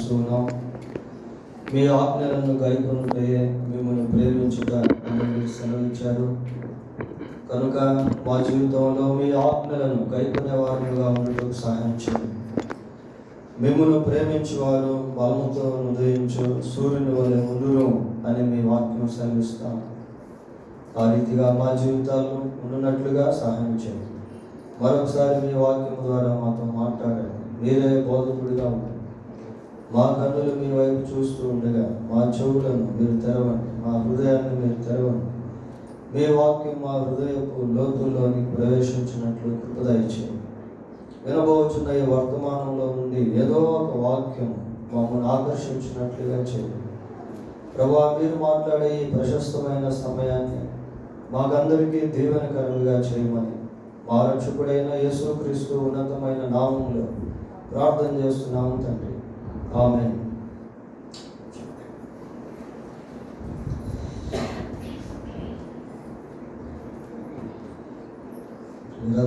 స్తుతిస్తున్నాం. మీ ఆజ్ఞలను గైకొనుటే మిమ్మల్ని ప్రేమించుట అని మీరు సెలవిచ్చారు. కనుక మా జీవితంలో మీ ఆజ్ఞలను గైకొనే వారుగా ఉండటం సహాయం చేయండి. మిమ్మల్ని ప్రేమించేవారు బలముతో ఉదయించు సూర్యుని వలె ఉండును అని మీ వాక్యం సెలవిస్తాం. ఆ రీతిగా మా జీవితాల్లో ఉండునట్లుగా సహాయం చేయండి. మరొకసారి మీ వాక్యం ద్వారా మాతో మాట్లాడండి. మీరే బోధకుడిగా ఉండండి. మా కన్నులు మీ వైపు చూస్తూ ఉండగా మా చెవులను మీరు తెరవండి, మా హృదయాన్ని మీరు తెరవండి. మీ వాక్యం మా హృదయపు లోతుల్లోనికి ప్రవేశించినట్లు కృప దయచేయండి. వినబోచున్న ఈ వర్తమానంలో నుండి ఏదో ఒక వాక్యం మమ్మల్ని ఆకర్షించినట్లుగా చేయండి. ప్రభువా, మీరు మాట్లాడే ఈ ప్రశస్తమైన సమయాన్ని మాకందరికీ దీవెనకరంగా చేయమని మా రక్షకుడైన యేసుక్రీస్తు ఉన్నతమైన నామంలో ప్రార్థన చేస్తున్నాము తండ్రి. ఆమేన్.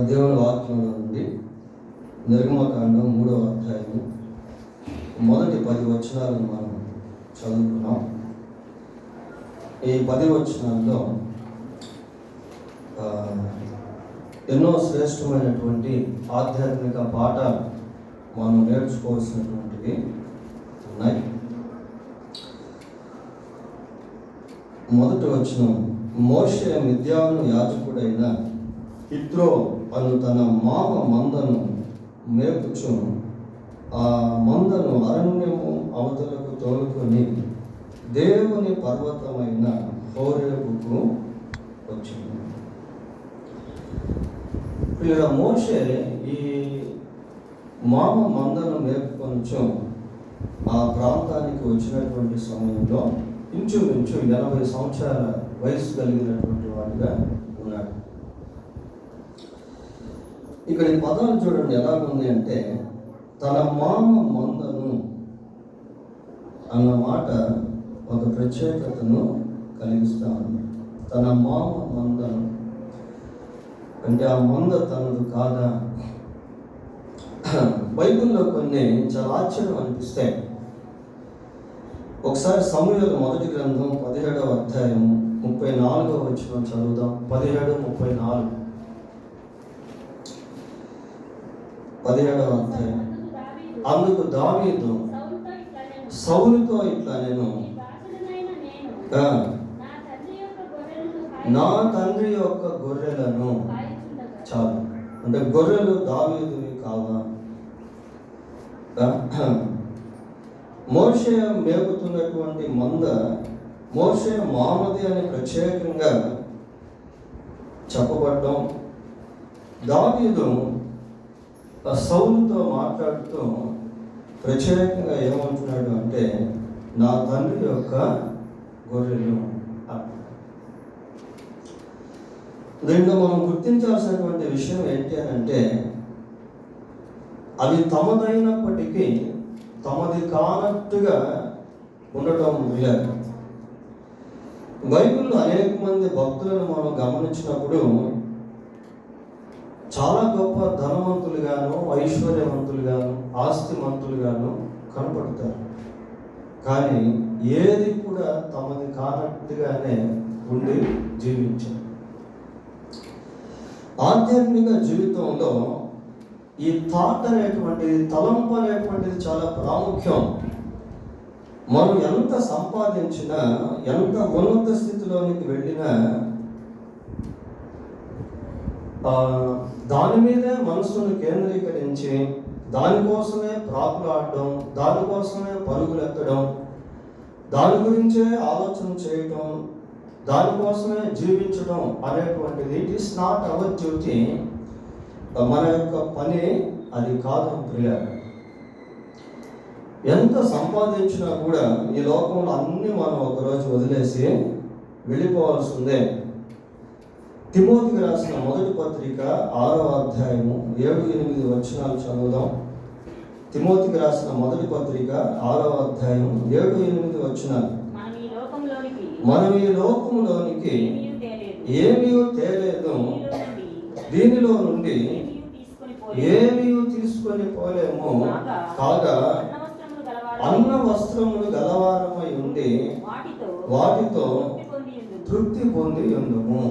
దేవుని వాక్యంలో నుండి నిర్గమకాండం 3వ అధ్యాయం మొదటి 10 వచనాలను మనం చదువుకున్నాం. ఈ 10 వచనాల్లో ఎన్నో శ్రేష్టమైనటువంటి ఆధ్యాత్మిక పాఠాలు మనం నేర్చుకోవాల్సినటువంటివి ఉన్నాయి. మొదటి వచనం, మోషే మిద్యాను యాజకుడైన యిత్రో అను తన మామ మందను మేపుచు ఆ మందను అరణ్యము అవతలకు తోలుకొని దేవుని పర్వతమైన హోరేబుకు వచ్చింది. ఇక్కడ మోషే ఈ మామ మందను మేపుకొంచెం ఆ ప్రాంతానికి వచ్చినటువంటి సమయంలో ఇంచుమించు 80 సంవత్సరాల వయసు కలిగినటువంటి వాడిగా ఉన్నాడు. ఇక్కడ ఈ పదాలు చూడండి ఎలాగుంది అంటే, తన మామ మందను అన్న మాట ఒక ప్రత్యేకతను కలిగిస్తా ఉంది. తన మామ మందను అంటే ఆ మంద తనదు కాదా? బైబిల్లో కొన్ని చాలా ఆశ్చర్యం అనిపిస్తాయి. ఒకసారి సమూయేలు మొదటి గ్రంథం 17వ అధ్యాయం 34వ వచనం చదువుదాం. 17:34. 17వ అధ్యాయం. అందుకు దావీదు సౌలుతో ఇట్లా నేను నా తండ్రి యొక్క గొర్రెలను, చాలు అంటే గొర్రెలు దావీదువి కావా? మోషే మేపుతున్నటువంటి మంద మోషే మామది అని ప్రత్యేకంగా చెప్పబడ్డం, దావీదు సౌలుతో మాట్లాడుతూ ప్రత్యేకంగా ఏమంటున్నాడు అంటే నా తండ్రి యొక్క గొర్రెలు. దీంట్లో మనం గుర్తించాల్సినటువంటి విషయం ఏంటి అని అంటే, అవి తమదైనప్పటికీ తమది కానట్టుగా ఉండటం లేదు. బైబిల్లో అనేక మంది భక్తులను మనం గమనించినప్పుడు చాలా గొప్ప ధనవంతులుగాను, ఐశ్వర్యవంతులుగాను, ఆస్తిమంతులుగాను కనపడతారు. కానీ ఏది కూడా తమది కానట్టుగానే ఉండి జీవించారు. ఆధ్యాత్మిక జీవితంలో ఈ థాట్ అనేటువంటిది, తలంపు అనేటువంటిది చాలా ప్రాముఖ్యం. మనం ఎంత సంపాదించినా, ఎంత ఉన్నత స్థితిలోనికి వెళ్ళినా దాని మీదే మనసును కేంద్రీకరించి దానికోసమే ప్రాకులాడడం, దానికోసమే పరుగులెత్తడం, దాని గురించే ఆలోచన చేయటం, దానికోసమే జీవించడం అనేటువంటిది it is not our duty. మన యొక్క పని అది కాదు ప్రియ. ఎంత సంపాదించినా కూడా ఈ లోకంలో అన్నీ మనం ఒకరోజు వదిలేసి వెళ్ళిపోవాల్సిందే. తిమోతికి రాసిన మొదటి పత్రిక 6వ అధ్యాయము 7-8 వచనాలు చదువుదాం. తిమోతికి రాసిన మొదటి పత్రిక 6వ అధ్యాయం 7-8 వచనాలు. మనం ఈ లోకంలోనికి ఏమీ తేలేదు, దీనిలో నుండి ఏమీ తీసుకొని పోలేము, కాగా అన్న వస్త్రములు గలవారమై ఉండి వాటితో తృప్తి పొంది ఉందము.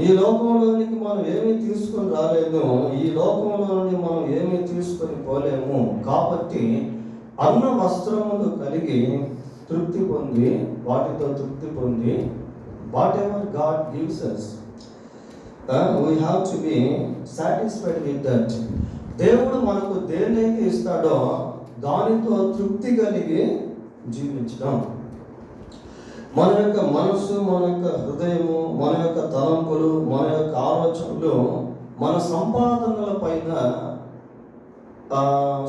ఈ లోకంలోనికి మనం ఏమీ తీసుకొని రాలేము, ఈ లోకంలో నుండి మనం ఏమీ తీసుకొని పోలేము. కాబట్టి అన్న వస్త్రములు కలిగి తృప్తి పొంది వాటితో తృప్తి పొంది what ever God gives us we have to be satisfied with that. దేవుడు మనకు దేన్నైతే ఇస్తాడో దానితో తృప్తి కలిగి జీవించడం. మన యొక్క మనస్సు, మన యొక్క హృదయము, మన యొక్క తలంపులు, మన యొక్క ఆలోచనలు మన సంపాదనల పైన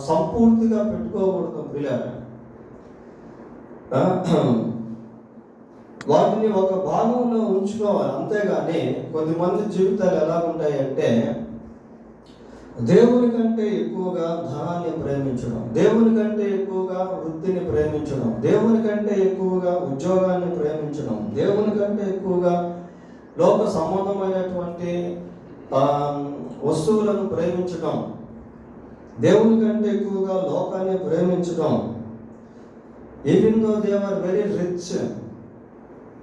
సంపూర్తిగా పెట్టుకోకూడదు పిల్లలు. వాటిని ఒక భాగంలో ఉంచుకోవాలి, అంతేగాని కొద్దిమంది జీవితాలు ఎలా ఉంటాయంటే దేవుని కంటే ఎక్కువగా ధనాన్ని ప్రేమించడం, దేవుని కంటే ఎక్కువగా వృత్తిని ప్రేమించడం, దేవుని కంటే ఎక్కువగా ఉద్యోగాన్ని ప్రేమించడం, దేవుని కంటే ఎక్కువగా లోక సంబంధమైనటువంటి వస్తువులను ప్రేమించడం, దేవుని కంటే ఎక్కువగా లోకాన్ని ప్రేమించడం. Even though they are very rich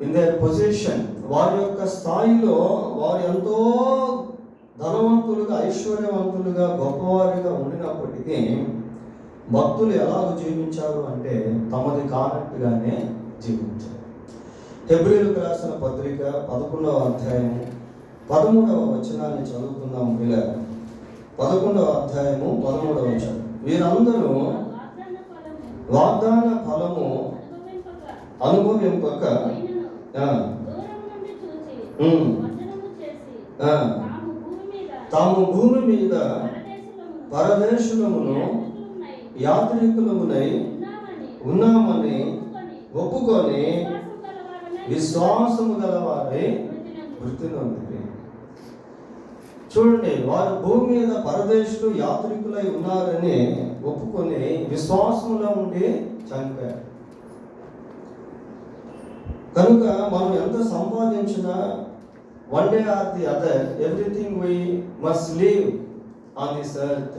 in their position, వారి యొక్క స్థాయిలో వారు ఎంతో ధనవంతులుగా, ఐశ్వర్యవంతులుగా, గొప్పవారిగా ఉండినప్పటికీ భక్తులు ఎలాగ జీవించారు అంటే తమది కానట్టుగానే జీవించారు. హెబ్రీయులకు రాసిన పత్రిక 11వ అధ్యాయము 13వ వచనాన్ని చదువుకుందాం పిల్లలు. 11వ అధ్యాయము 13వ వచనం. వీరందరూ వాగ్దాన ఫలము అనుభవింపక తాము భూమి మీద పరదేశులమును యాత్రికులమునై ఉన్నామని ఒప్పుకొని విశ్వాసము గలవారై వృత్తి నొందిరి. చూడండి, వారు భూమి మీద పరదేశులు యాత్రికులై ఉన్నారని ఒప్పుకొని విశ్వాసంలో ఉండి చనిపోయారు. కనుక మనం ఎంత సంపాదించినా one day or the other everything we must leave on this earth.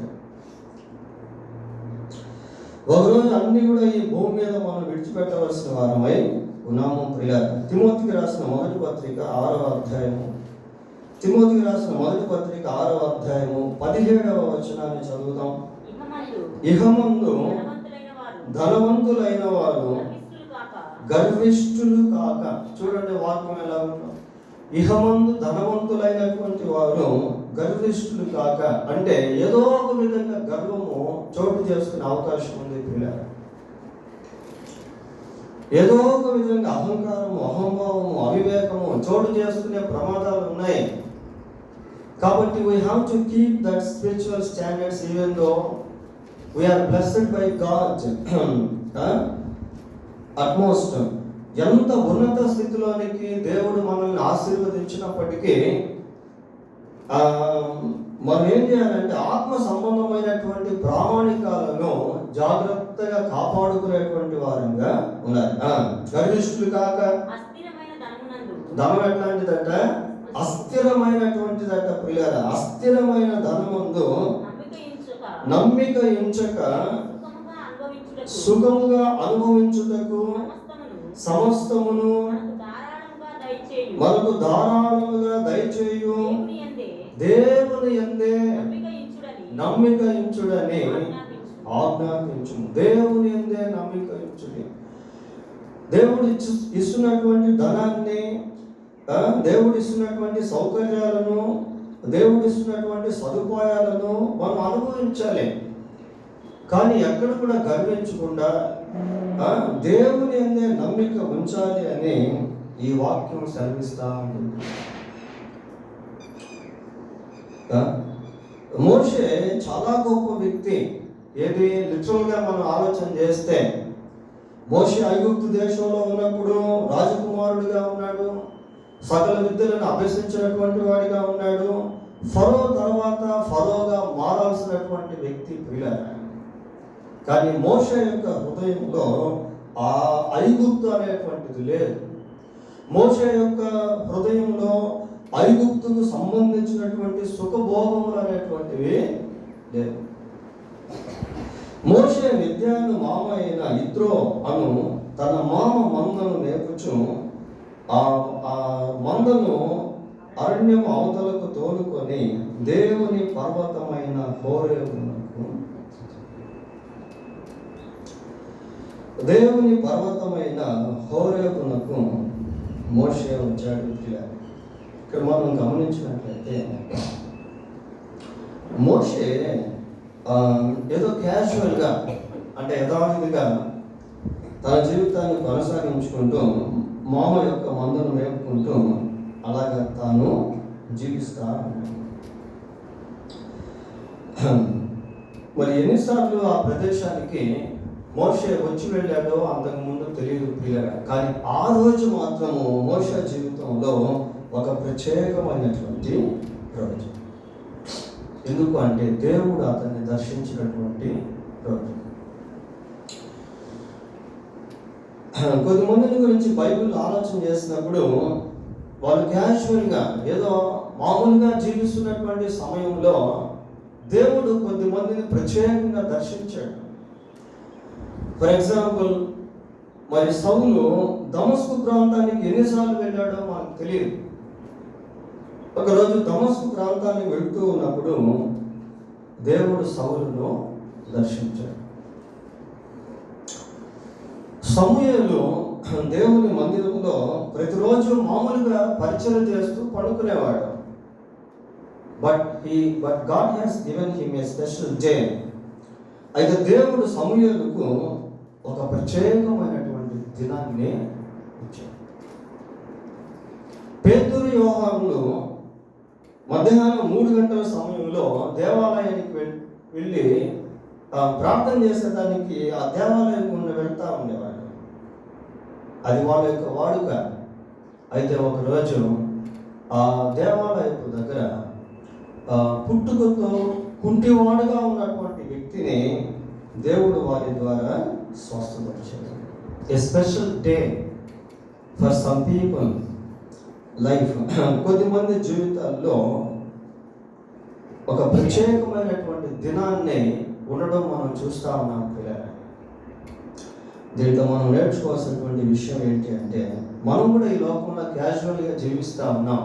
ఒకరోజు అన్ని కూడా ఈ భూమి మీద మనం విడిచిపెట్టవలసిన వారమై ఉన్నాము ప్రియులారా. తిమోతికి రాసిన మొదటి పత్రిక 6వ అధ్యాయము, తిమోతికి రాసిన మొదటి పత్రిక 6వ అధ్యాయము 17వ వచనాన్ని చదువుదాం. ఇహమందు ధనవంతులైన వారు గర్విష్ఠులు కాక. చూడండి వాక్యం ఎలా ఉందో. ఇహమందు ధనవంతులైనటువంటి వారు గర్విష్ఠులు కాక అంటే ఏదో ఒక విధంగా గర్వము చోటు చేసుకునే అవకాశం ఉంది పిల్లలు. ఏదో ఒక విధంగా అహంకారము, అహంభావము, అవివేకము చోటు చేసుకునే ప్రమాదాలు ఉన్నాయి. కాబట్టి we have to keep that spiritual standards even though we are blessed by God. Utmost ఎంత ఉన్నత స్థితిలోనికి దేవుడు మనల్ని ఆశీర్వదించినప్పటికీ మనం ఏం చేయాలంటే ఆత్మ సంబంధమైనటువంటి ప్రామాణికాలను జాగ్రత్తగా కాపాడుకునేటువంటి వారంగా ఉండాలి. గర్విష్ఠులు కాక. ధనం ఎట్లాంటిదట? అస్థిరమైనటువంటిదట ప్రియులారా. అస్థిరమైన ధనమందు నమ్మిక ఉంచక సుఖముగా అనుభవించుటకు సమస్తమును మనకు ధారాళముగా దయచేయు దేవుని యందే నమ్మిక ఉంచుడని ఆజ్ఞాపించుము. దేవుని యందే నమ్మిక ఉంచుడి. దేవుడు ఇస్తున్నటువంటి ధనాన్ని, దేవుడు ఇస్తున్నటువంటి సౌకర్యాలను, దేవుడు ఇస్తున్నటువంటి సదుపాయాలను మనం అనుభవించాలి. కానీ ఎక్కడ కూడా గర్వించకుండా దేవుని యందే నమ్మిక ఉంచాలి అని ఈ వాక్యం సెలవిస్తా ఉంటుంది. మోషే చాలా గొప్ప వ్యక్తి. ఏది లిటరల్గా మనం ఆలోచన చేస్తే మోషే ఐగుప్తు దేశంలో ఉన్నప్పుడు రాజకుమారుడిగా ఉన్నాడు, సకల విద్యలను అభ్యసించినటువంటి వాడిగా ఉన్నాడు. ఫరో తర్వాత ఫరోగా మారాల్సినటువంటి వ్యక్తి ప్రియులారా. కానీ మోషే యొక్క హృదయంలో ఆ ఐగుప్తు అనేటువంటిది లేదు. మోషే యొక్క హృదయంలో ఐగుప్తుకు సంబంధించినటువంటి సుఖభోగములు అనేటువంటివి లేదు. మోషే మిద్యాను మామ అయిన ఇత్రో అను తన మామ మందను మేపుచు ఆ మందను అరణ్యం అవతలకు తోలుకొని దేవుని పర్వతమైన హోరేబునకు మోషే వచ్చాడు. ఇక్కడ మనం గమనించినట్లయితే మోషే ఏదో క్యాజువల్గా అంటే యథావిధిగా తన జీవితాన్ని కొనసాగించుకుంటూ మామ యొక్క మందను మేపుకుంటూ అలాగా తాను జీవిస్తా ఉన్నాడు. మరి ఎన్నిసార్లు ఆ ప్రదేశానికి మోషే వచ్చి వెళ్ళాడో అంతకుముందు తెలియదు ప్రియులారా. కానీ ఆ రోజు మాత్రము మోషే జీవితంలో ఒక ప్రత్యేకమైనటువంటి రోజు. ఎందుకు అంటే దేవుడు అతన్ని దర్శించినటువంటి రోజు. కొద్దిమందిని గురించి బైబిల్ ఆలోచన చేసినప్పుడు వాళ్ళు క్యాజువల్గా ఏదో మామూలుగా జీవిస్తున్నటువంటి సమయంలో దేవుడు కొద్దిమందిని ప్రత్యేకంగా దర్శించాడు. ఫర్ ఎగ్జాంపుల్, మరి సౌలు దమస్కు ప్రాంతానికి ఎన్నిసార్లు వెళ్ళాడో మనకు తెలియదు. ఒకరోజు దమస్కు ప్రాంతానికి వెళ్తూ ఉన్నప్పుడు దేవుడు సౌలును దర్శించాడు. సమూయేలు దేవుని మందిరంలో ప్రతిరోజు మామూలుగా పరిచయం చేస్తూ పడుకునేవాడు. But God has given him a special day. అయితే దేవుడు సమూయేలుకు ఒక ప్రత్యేకమైనటువంటి దినాన్ని ఇచ్చాడు. పేతురు యోహానులు మధ్యాహ్నం 3 గంటల సమయంలో దేవాలయానికి వెళ్ళి ప్రార్థన చేసేదానికి ఆ దేవాలయం గుండా వెళ్తూ ఉండేవాడు. అది వాళ్ళ యొక్క వాడుక. అయితే ఒకరోజు ఆ దేవాలయపు దగ్గర పుట్టుకతో కుంటివాడుగా ఉన్నటువంటి వ్యక్తిని దేవుడు వారి ద్వారా స్వస్థపరిచాడు. A special day for some people life. కొద్దిమంది జీవితాల్లో ఒక ప్రత్యేకమైనటువంటి దినాన్ని ఉండడం మనం చూస్తూ ఉన్నాం పిల్లలు. దీంట్లో మనం నేర్చుకోవాల్సినటువంటి విషయం ఏంటి అంటే, మనం కూడా ఈ లోకంలో క్యాజువల్గా జీవిస్తూ ఉన్నాం.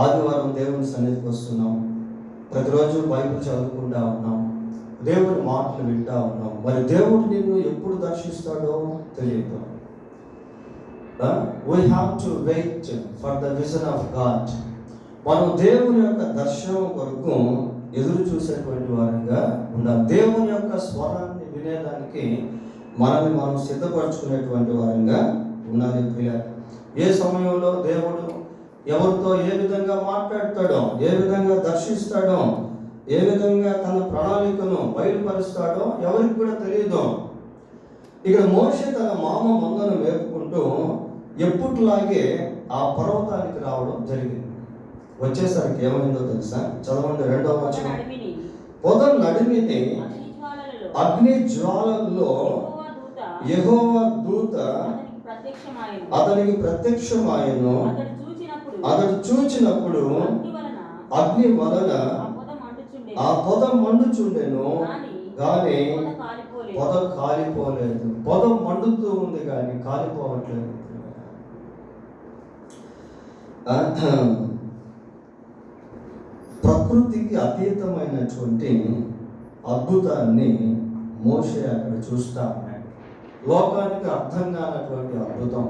ఆదివారం దేవుని సన్నిధికి వస్తున్నాం, ప్రతిరోజు బైబిల్ చదువుకుంటా ఉన్నాం, దేవుని మాటలు వింటా ఉన్నాం. మరి దేవుడు నిన్ను ఎప్పుడు దర్శిస్తాడో తెలియదు. We have to wait for the vision of God. మనం దేవుని యొక్క దర్శనం కొరకు ఎదురు చూసేటువంటి వారంగా ఉండాలి. దేవుని యొక్క స్వరాన్ని వినేదానికి మనల్ని మనం సిద్ధపరచుకునేటువంటి వారంగా ఉండాలి ప్రియులారా. ఏ సమయంలో దేవుడు ఎవరితో ఏ విధంగా మాట్లాడతాడో, ఏ విధంగా దర్శిస్తాడో, ఏ విధంగా తన ప్రణాళికను బయలుపరుస్తాడో ఎవరికి కూడా తెలియదు. ఇక్కడ మోషే తన మామ మందను మేపుకుంటూ ఎప్పుట్లాగే ఆ పర్వతానికి రావడం జరిగింది. వచ్చేసరికి ఏమైందో తెలుసా? చదవండి 2వ వచనం. పొదం నడిమిని అగ్ని జ్వాలల్లో యెహోవా దూత అతనికి ప్రత్యక్షమాయెను. అతడు చూచినప్పుడు అగ్ని వలన ఆ పొద మండుచుండెను, కానీ పొద కాలిపోలేదు. పొద మండుతూ ఉంది కానీ కాలిపోవట్లేదు. ప్రకృతికి అతీతమైనటువంటి అద్భుతాన్ని మోషే అక్కడ చూస్తా ఉన్నాడు. లోకానికి అర్థం కానటువంటి అద్భుతం,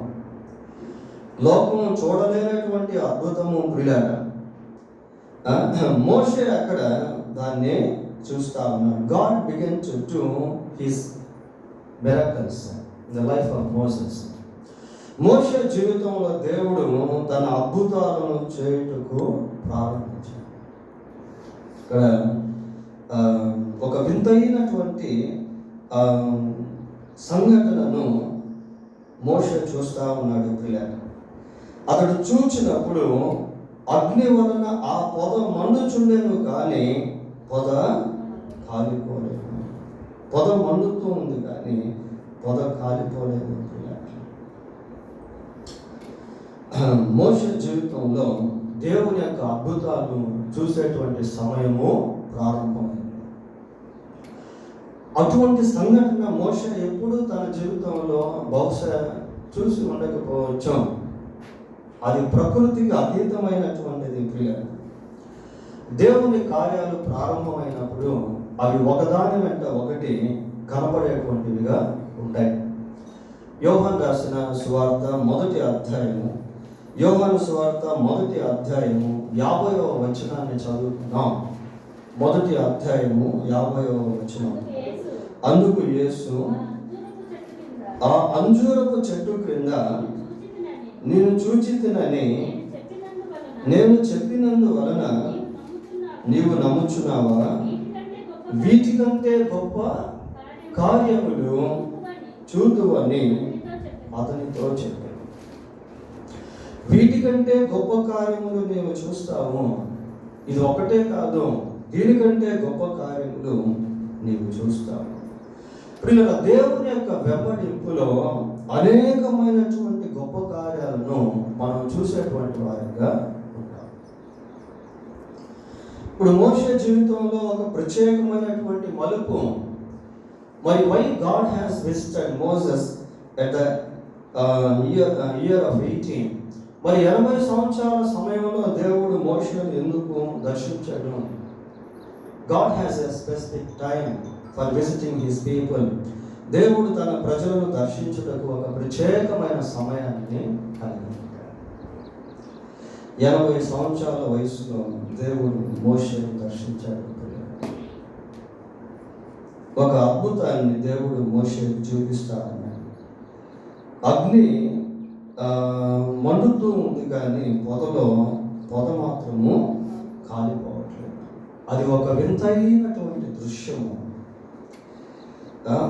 లోకం చూడలేనటువంటి అద్భుతము ప్రియులారా. మోషే అక్కడ దాన్ని చూస్తా ఉన్నాడు. God began to do his miracles in the life of Moses. మోషే జీవితంలో దేవుడు తన అద్భుతాలను చేయుటకు ప్రారంభించాడు. ఇక్కడ ఒక వింతైనటువంటి సంఘటనను మోషే చూస్తా ఉన్నాడు పిల్లలు. అతడు చూచినప్పుడు అగ్ని వలన ఆ పొద మండుచుండెను, కానీ పొద కాలిపోలేదు. పొద మండుతూ ఉంది కానీ పొద కాలిపోలేదు. మోషే జీవితంలో దేవుని యొక్క అద్భుతాలు చూసేటువంటి సమయము ప్రారంభమైంది. అటువంటి సంఘటన మోషే ఎప్పుడూ తన జీవితంలో బహుశా చూసి ఉండకపోవచ్చు. అది ప్రకృతికి అతీతమైనటువంటిది ప్రియ. దేవుని కార్యాలు ప్రారంభమైనప్పుడు అవి ఒకదాని వెంట ఒకటి కనబడేటువంటివిగా ఉంటాయి. యోహాను రాసిన సువార్త 1వ అధ్యాయము, యోహాను సువార్త 1వ అధ్యాయము 50వ వచనాన్ని చదువుతున్నాం. 1వ అధ్యాయము 50వ వచనం. అందుకు యేసు, ఆ అంజూరపు చెట్టు క్రింద నేను చూచితినని నేను చెప్పినందువలన నీవు నమ్ముచున్నావా? వీటికంటే గొప్ప కార్యములు చూదువని అతనితో చెప్పాను. వీటికంటే గొప్ప కార్యములు నీవు చూస్తావు. ఇది ఒకటే కాదు, దీనికంటే గొప్ప కార్యములు నీవు చూస్తావు. ప్రియుల, దేవుని యొక్క వెంబడింపులో అనేకమైనటువంటి గొప్ప కార్యాలను మనం చూసేటువంటి వారిగా ఉంటాం. ఇప్పుడు మోషే జీవితంలో ఒక ప్రత్యేకమైనటువంటి మలుపు. మరి why God has visited Moses at the year of 18. మరి 80 సంవత్సరాల సమయంలో దేవుడు మోషేను ఎందుకు దర్శించాడు? God has a specific time for visiting his people. దేవుడు తన ప్రజలను దర్శించుటకు ఒక ప్రత్యేకమైన సమయాన్ని కలిగి ఉంటాడు. 80 సంవత్సరాల వయసులో దేవుడు మోషేను దర్శించాడు. ఒక అద్భుతాన్ని దేవుడు మోషేకు చూపిస్తాడన్నాడు. అగ్ని మండుతూ ఉంది, కానీ పొద మాత్రము కాలిపోవట్లేదు. అది ఒక వింతైనటువంటి దృశ్యము.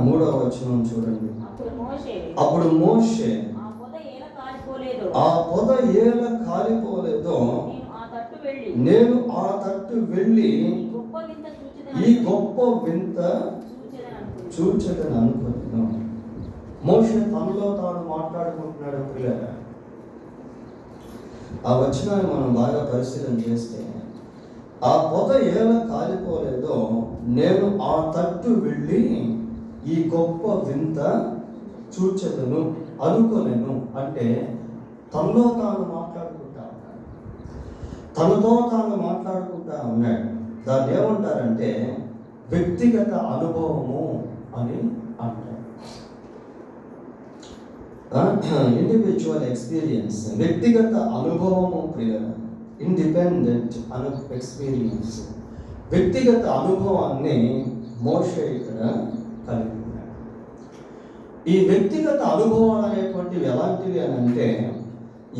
3వ వచనం చూడండి. అప్పుడు మోషే, ఆ పొద ఏల కాలిపోలేదో నేను ఆ తట్టు వెళ్ళి ఈ గొప్ప వింత చూచెదని అనుకున్నాను. మోషే తనలో తాను మాట్లాడుకుంటున్నాడు. పిల్లగా ఆ వచనాన్ని మనం బాగా పరిశీలన చేస్తే, ఆ పొద ఎలా కాలిపోలేదో నేను ఆ తట్టు వెళ్ళి ఈ గొప్ప వింత చూచెదను అనుకోలేను. అంటే తనలో తాను మాట్లాడుకుంటా ఉన్నాడు, తనతో తాను మాట్లాడుకుంటా ఉన్నాడు. దాన్ని ఏమంటారంటే వ్యక్తిగత అనుభవము అని అంటారు. ఇండివిజువల్ ఎక్స్పీరియన్స్, వ్యక్తిగత అనుభవము ప్రియ. ఇండిపెండెంట్ ఎక్స్పీరియన్స్, వ్యక్తిగత అనుభవాన్ని మోషే ఇక్కడ కలిగి ఉన్నాడు. ఈ వ్యక్తిగత అనుభవాలు అనేటువంటివి ఎలాంటివి అని అంటే,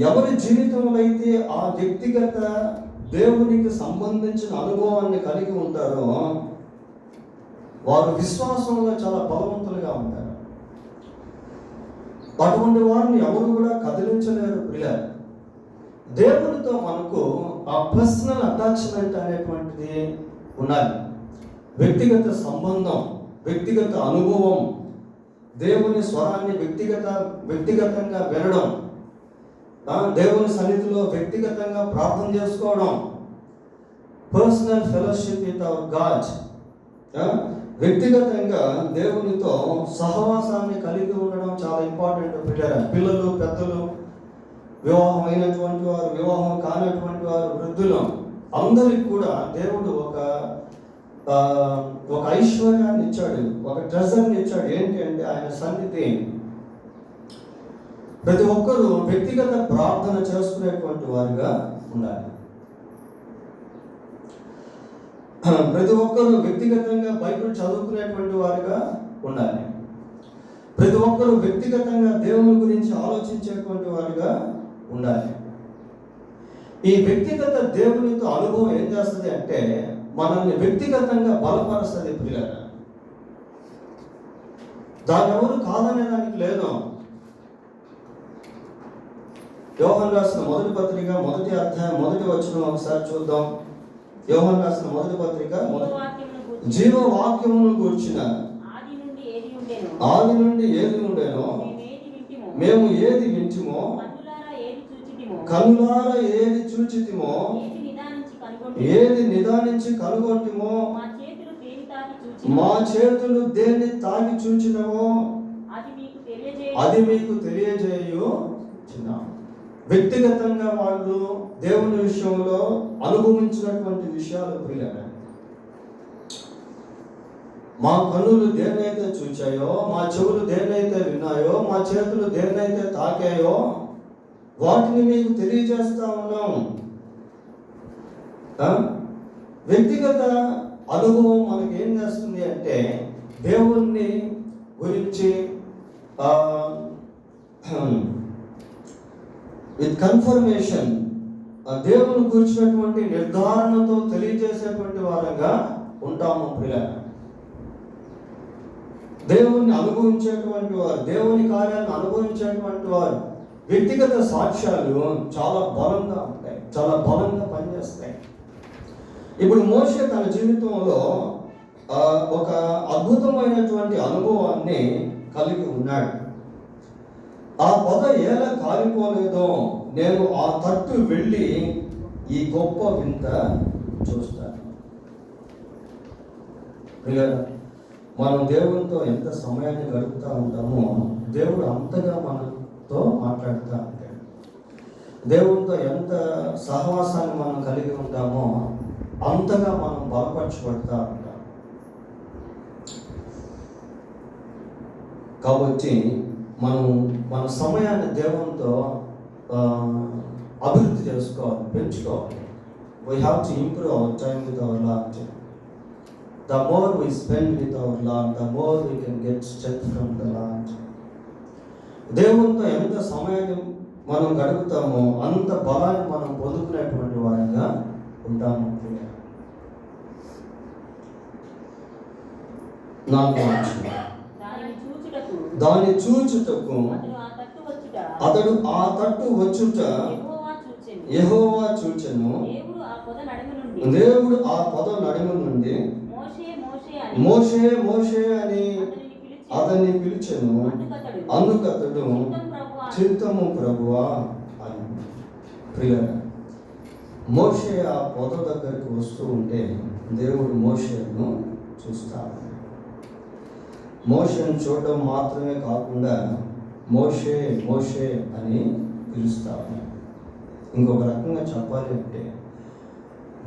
ఎవరి జీవితంలో అయితే ఆ వ్యక్తిగత దేవునికి సంబంధించిన అనుభవాన్ని కలిగి ఉంటారో వారు విశ్వాసంలో చాలా బలవంతులుగా ఉంటారు. అటువంటి వారిని ఎవరు కూడా కదిలించలేరు. ప్రియ, దేవునితో మనకు ఆ పర్సనల్ అటాచ్మెంట్ అనేటువంటిది ఉండాలి. వ్యక్తిగత సంబంధం, వ్యక్తిగత అనుభవం, దేవుని స్వరాన్ని వ్యక్తిగతంగా వినడం, దేవుని సన్నిధిలో వ్యక్తిగతంగా ప్రార్థన చేసుకోవడం, personal fellowship with our God, వ్యక్తిగతంగా దేవునితో సహవాసాన్ని కలిగి ఉండడం చాలా ఇంపార్టెంట్. పిల్లలు, పెద్దలు, వివాహం అయినటువంటి వారు, వివాహం కానటువంటి వారు, వృద్ధులు, అందరికి కూడా దేవుడు ఒక ఐశ్వర్యాన్ని ఇచ్చాడు, ఒక ట్రెజర్ని ఇచ్చాడు. ఏంటి అంటే ఆయన సన్నిధి. ప్రతి ఒక్కరూ వ్యక్తిగత ప్రార్థన చేసుకునేటువంటి వారుగా ఉండాలి. ప్రతి ఒక్కరూ వ్యక్తిగతంగా బైబిల్ చదువుకునేటువంటి వారుగా ఉండాలి. ప్రతి ఒక్కరూ వ్యక్తిగతంగా దేవుని గురించి ఆలోచించేటువంటి వారుగా ఉండాలి. ఈ వ్యక్తిగత దేవునితో అనుభవం ఏం చేస్తుంది అంటే మనల్ని వ్యక్తిగతంగా బలపరుస్తుంది. ప్రియులారా, దాన్ని ఎవరు కాదనే దానికి లేదు. యోహాను రాసిన మొదటి పత్రిక 1వ అధ్యాయం 1వ వచనం ఒకసారి చూద్దాం. యోహాను రాసిన మొదటి పత్రిక జీవవాక్యమును గూర్చిన ఆది నుండి ఏది ఉండేనో మేము ఏది వింటిమో కనులారా ఏది చూచితిమో ఏది నిదానించి కనుగొంటిమో మా చేతులు దేన్ని తాకి చూచినవో అది మీకు తెలియజేయుచున్నా. వ్యక్తిగతంగా వాళ్ళు దేవుని విషయంలో అనుభవించినటువంటి విషయాలు ప్రియులారా, మా కన్నులు దేన్నైతే చూచాయో, మా చెవులు దేన్నైతే విన్నాయో, మా చేతులు దేన్నైతే తాకాయో వాటిని మీకు తెలియజేస్తా ఉన్నాం. వ్యక్తిగత అనుభవం మనకి ఏం చేస్తుంది అంటే దేవుణ్ణి గురించి విత్ కన్ఫర్మేషన్, దేవుని గురించినటువంటి నిర్ధారణతో తెలియజేసేటువంటి వారంగా ఉంటాము ప్రియులారా. దేవుణ్ణి అనుభవించేటువంటి వారు, దేవుని కార్యాలను అనుభవించేటువంటి వారు వ్యక్తిగత సాక్ష్యాలు చాలా బలంగా ఉంటాయి, చాలా బలంగా పనిచేస్తాయి. ఇప్పుడు మోషే తన జీవితంలో ఒక అద్భుతమైనటువంటి అనుభవాన్ని కలిగి ఉన్నాడు. ఆ పొద ఎలా కాలిపోలేదో నేను ఆ తట్టు వెళ్ళి ఈ గొప్ప వింత చూస్తాను. మనం దేవునితో ఎంత సమయాన్ని గడుపుతూ ఉంటామో దేవుడు అంతగా మనతో మాట్లాడుతూ ఉంటాడు. దేవునితో ఎంత సహవాసాన్ని మనం కలిగి ఉంటామో అంతగా మనం బలపరచబడుతూ ఉంటాం. కాబట్టి మనం మన సమయాన్ని దేవునితో అభివృద్ధి చేసుకోవాలి, పెంచుకోవాలి. We have to improve our time with our Lord. The more we spend with our Lord, the more we can get strength from the Lord. దేవునితో ఎంత సమయాన్ని మనం గడుపుతామో అంత బలాన్ని మనం పొందుకునేటువంటి వారంగా ఉంటాము. దాన్ని చూచుటకు అతడు ఆ తట్టు వచ్చుట యెహోవా చూచెను. దేవుడు ఆ పొద నడుము నుండి మోషే మోషే అని అతన్ని పిలిచెను. అందుకతడు చిత్తము ప్రభువా అని. ప్రియులారా, మోషే ఆ పొద దగ్గరికి వస్తూ ఉంటే దేవుడు మోషేను చూస్తాడు. మోషేను చూడడం మాత్రమే కాకుండా మోషే మోషే అని పిలుస్తాడు. ఇంకొక రకంగా చెప్పాలి అంటే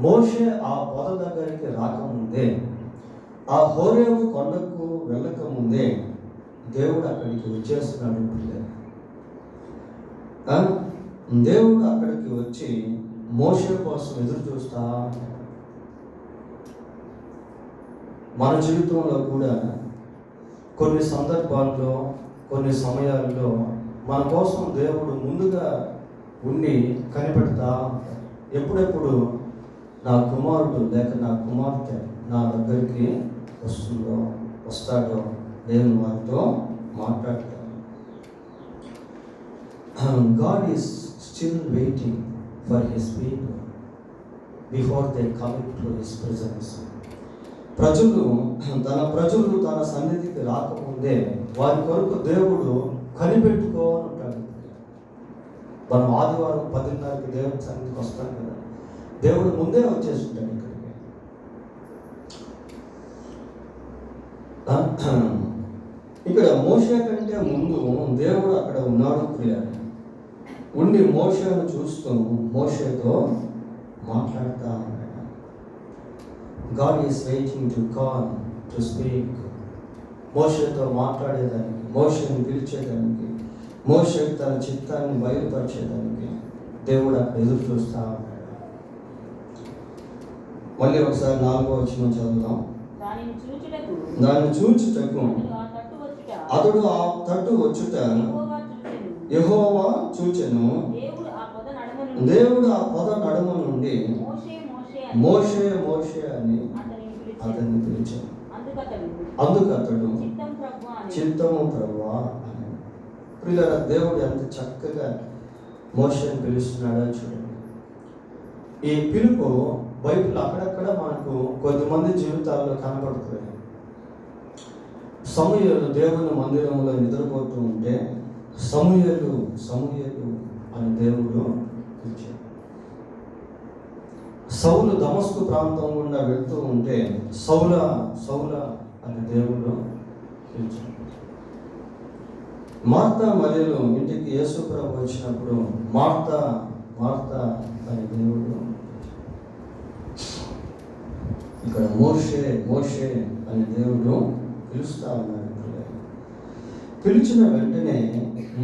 మోషే ఆ పొద దగ్గరికి రాకముందే, ఆ హోరేబు కొండకు వెళ్ళకముందే దేవుడు అక్కడికి వచ్చేస్తున్నాడు. దేవుడు అక్కడికి వచ్చి మోషే కోసం ఎదురు చూస్తా. మన జీవితంలో కూడా కొన్ని సందర్భాల్లో, కొన్ని సమయాల్లో మన కోసం దేవుడు ముందుగా ఉండి కనిపెడతా. ఎప్పుడెప్పుడు నా కుమారుడు లేక నా కుమార్తె నా దగ్గరికి వస్తాడో నేను వారితో మాట్లాడతాను. God is still waiting for his people before they come to his presence. ప్రజలు తన సన్నిధికి రాకముందే వారి కొరకు దేవుడు కనిపెట్టుకోని ఉంటాడు. మనం ఆదివారం 10:30కి దేవుని సన్నిధికి వస్తాం కదా, దేవుడు ముందే వచ్చేసి ఉంటాడు ఇక్కడికి. ఇక్కడ మోషే కంటే ముందు దేవుడు అక్కడ ఉన్నాడు ప్రియులారా. ఉండి మోషేను చూస్తూ మోషేతో మాట్లాడుతూ ఉన్నాడు. God is waiting to call, to speak. మోషేతో మాట్లాడేదానికి, మోషేని పిలిచేదానికి, మోషేకి తన చిత్తాన్ని బయలుపరిచేదానికి దేవుడు అక్కడ ఎదురు చూస్తూ ఉన్నాడు. మళ్ళీ ఒకసారి 4వ వచనం చదువుదాం. దాన్ని చూచుటకు అతడు ఆ తట్టు వచ్చుట యెహోవా చూచెను. దేవుడు ఆ పొద నడుము నుండి మోషే మోషే అని అతన్ని పిలిచాడు. అందుకతడు చిత్తము ప్రభువా అని. ప్రియులారా, దేవుడు ఎంత చక్కగా మోషేని పిలుస్తున్నాడో చూడండి. ఈ పిలుపు బైబిల్ అక్కడక్కడ మనకు కొద్దిమంది జీవితాల్లో కనబడుతుంది. సమూయేలు దేవుని మందిరంలో నిద్రపోతూ ఉంటే సమూయేలు సమూయేలు అని దేవుడు పిలిచాడు. సౌలు దమస్కు ప్రాంతం గుండా వెళ్తూ ఉంటే సౌల సౌల అనే దేవుడు పిలిచాడు. మార్తా మరియలు ఇంటికి యేసు ప్రభు వచ్చినప్పుడు మార్తా మార్తా అనే దేవుడు, ఇక్కడ మోషే మోషే అనే దేవుడు పిలుస్తా ఉన్నాడు. పిలిచిన వెంటనే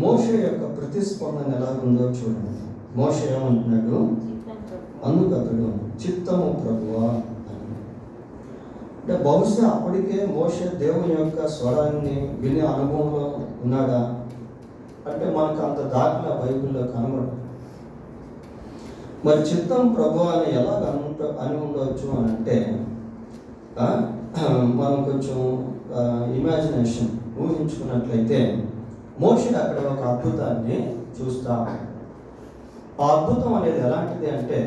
మోషే యొక్క ప్రతిస్పందన ఎలా ఉందో చూడండి. మోషే ఏమంటున్నాడు? అందుకు అతడు చిత్తము ప్రభువా అని. అంటే బహుశా అప్పటికే మోషే దేవుని యొక్క స్వరాన్ని వినే అనుభవంలో ఉన్నాడా అంటే మనకు అంత దాఖలా బైబిల్లో కనబడదు. మరి చిత్తం ప్రభు అని ఎలా అని ఉండవచ్చు అని అంటే మనం కొంచెం ఇమాజినేషన్ ఊహించుకున్నట్లయితే మోషే అక్కడ ఒక అద్భుతాన్ని చూస్తా. ఆ అద్భుతం అనేది ఎలాంటిది అంటే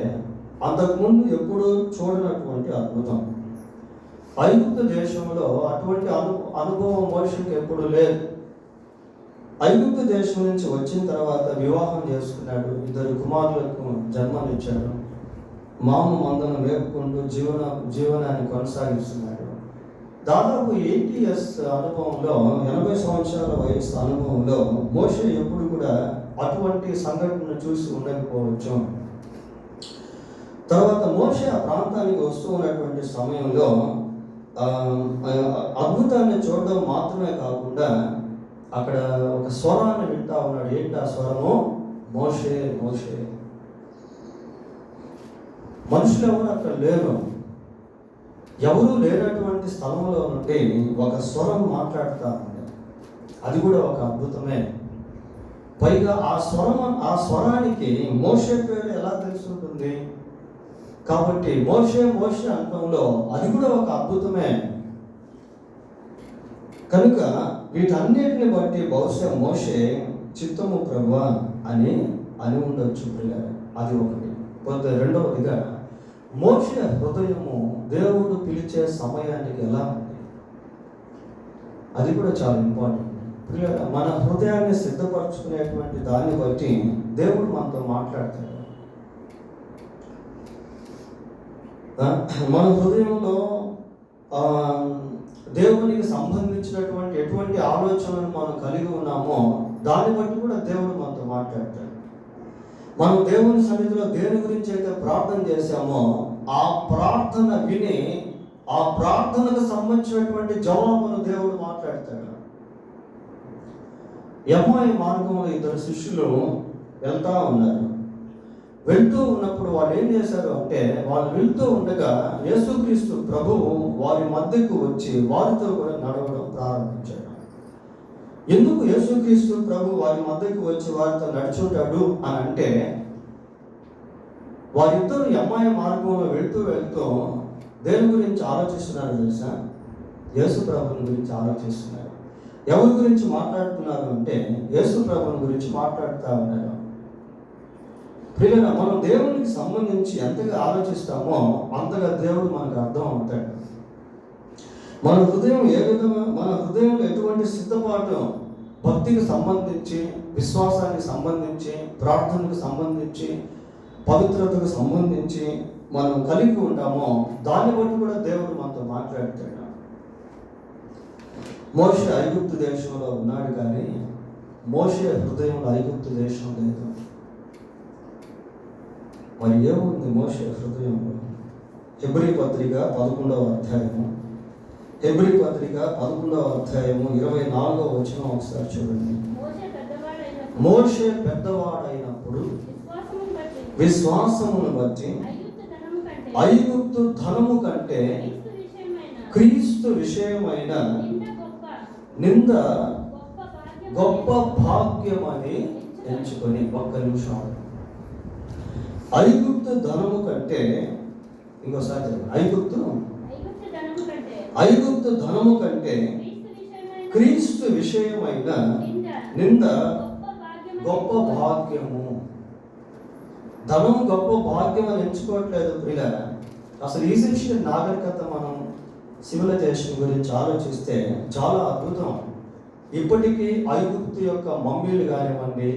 అంతకుముందు ఎప్పుడూ చూడనటువంటి అద్భుతం. ఐగుప్తు దేశంలో అటువంటి అనుభవం మోషేకి ఎప్పుడు లేదు. ఐగుప్తు దేశం నుంచి వచ్చిన తర్వాత వివాహం చేసుకున్నాడు, 2 కుమారులకు జన్మనిచ్చాడు, మామ మందను వేపుకుంటూ జీవనాన్ని కొనసాగిస్తున్నాడు. దాదాపు 80 years అనుభవంలో, 80 సంవత్సరాల వయసు అనుభవంలో మోషే ఎప్పుడు కూడా అటువంటి సంఘటనను చూసి ఉండకపోవచ్చు. తర్వాత మోషే ఆ ప్రాంతానికి వస్తూ ఉన్నటువంటి సమయంలో అద్భుతాన్ని చూడడం మాత్రమే కాకుండా అక్కడ ఒక స్వరాన్ని వింటా ఉన్నాడు. ఏంటి ఆ స్వరము? మోషే మోషే. మనుషులు ఎవరు అక్కడ లేరు. ఎవరు లేనటువంటి స్థలంలో నుండి ఒక స్వరం మాట్లాడుతూ ఉంది. అది కూడా ఒక అద్భుతమే. పైగా ఆ స్వరానికి మోషే పేరు ఎలా తెలుసుంటుంది? కాబట్టి మోషే మోషే అంటంలో అది కూడా ఒక అద్భుతమే. కనుక వీటన్నిటిని బట్టి బహుశా మోషే చిత్తము ప్రభువా అని ఉండొచ్చు పిల్లలు. అది ఒకటి. రెండవదిగా మోషే హృదయము దేవుడు పిలిచే సమయానికి ఎలా ఉంది? అది కూడా చాలా ఇంపార్టెంట్. మన హృదయాన్ని సిద్ధపరచుకునేటువంటి దాన్ని బట్టి దేవుడు మనతో మాట్లాడతాడు. మన హృదయంలో దేవునికి సంబంధించినటువంటి ఎటువంటి ఆలోచనలు మనం కలిగి ఉన్నామో దాన్ని బట్టి కూడా దేవుడు మనతో మాట్లాడతాడు. మనం దేవుని సన్నిధిలో దేని గురించి అయితే ప్రార్థన చేశామో ఆ ప్రార్థన విని ఆ ప్రార్థనకు సంబంధించినటువంటి జవాబును దేవుడు మాట్లాడతాడు. ఎమ్మాయి మార్గంలో 2 శిష్యులు వెళ్తా ఉన్నారు. వెళ్తూ ఉన్నప్పుడు వాళ్ళు ఏం చేశారు అంటే, వాళ్ళు వెళ్తూ ఉండగా యేసుక్రీస్తు ప్రభువు వారి మధ్యకు వచ్చి వారితో కూడా నడవడం ప్రారంభించాడు. ఎందుకు యేసుక్రీస్తు ప్రభు వారి మధ్యకు వచ్చి వారితో నడుచుంటాడు అని అంటే, వారిద్దరు ఎమ్మాయి మార్గంలో వెళ్తూ దేని గురించి ఆలోచిస్తున్నారు తెలుసా? యేసు ప్రభుని గురించి ఆలోచిస్తున్నారు. ఎవరి గురించి మాట్లాడుతున్నారు అంటే యేసు ప్రభుని గురించి మాట్లాడుతూ ఉన్నారు. ప్రియుల, మనం దేవునికి సంబంధించి ఎంతగా ఆలోచిస్తామో అంతగా దేవుడు మనకు అర్థం అవుతాడు. మన హృదయం మన హృదయంలో ఎటువంటి సిద్ధపాటు భక్తికి సంబంధించి, విశ్వాసానికి సంబంధించి, ప్రార్థనకు సంబంధించి, పవిత్రతకు సంబంధించి మనం కలిగి ఉంటామో దాన్ని బట్టి కూడా దేవుడు మనతో మాట్లాడతాడు. మోషే ఐగుప్తు దేశంలో ఉన్నాడు, కానీ మోషే హృదయంలో ఐగుప్తు దేశం లేదు. మరి ఏముంది మోషే హృదయంలో? హెబ్రీ పత్రిక 11వ అధ్యాయము 24వ వచనం ఒకసారి చూడండి. మోషే పెద్దవాడైనప్పుడు విశ్వాసమును బట్టి ఐగుప్తు ధనము కంటే క్రీస్తు విషయమైన నింద గొప్ప భాగ్యమని ఎంచుకొని, ఒక్క నిమిషం, ఐగుప్తు ధనము కంటే, ఇంకోసారి ఐగుప్తు ధనము కంటే క్రీస్తు విషయమైన నింద గొప్ప భాగ్యము. ధనం గొప్ప భాగ్యం అని ఎంచుకోవట్లేదు ప్రియులారా. అసలు ఈజిప్షియన్ నాగరికత, మనం సివిలైజేషన్ గురించి ఆలోచిస్తే చాలా అద్భుతం. ఇప్పటికీ ఐగుప్తు యొక్క మమ్మీలు కానివ్వండి,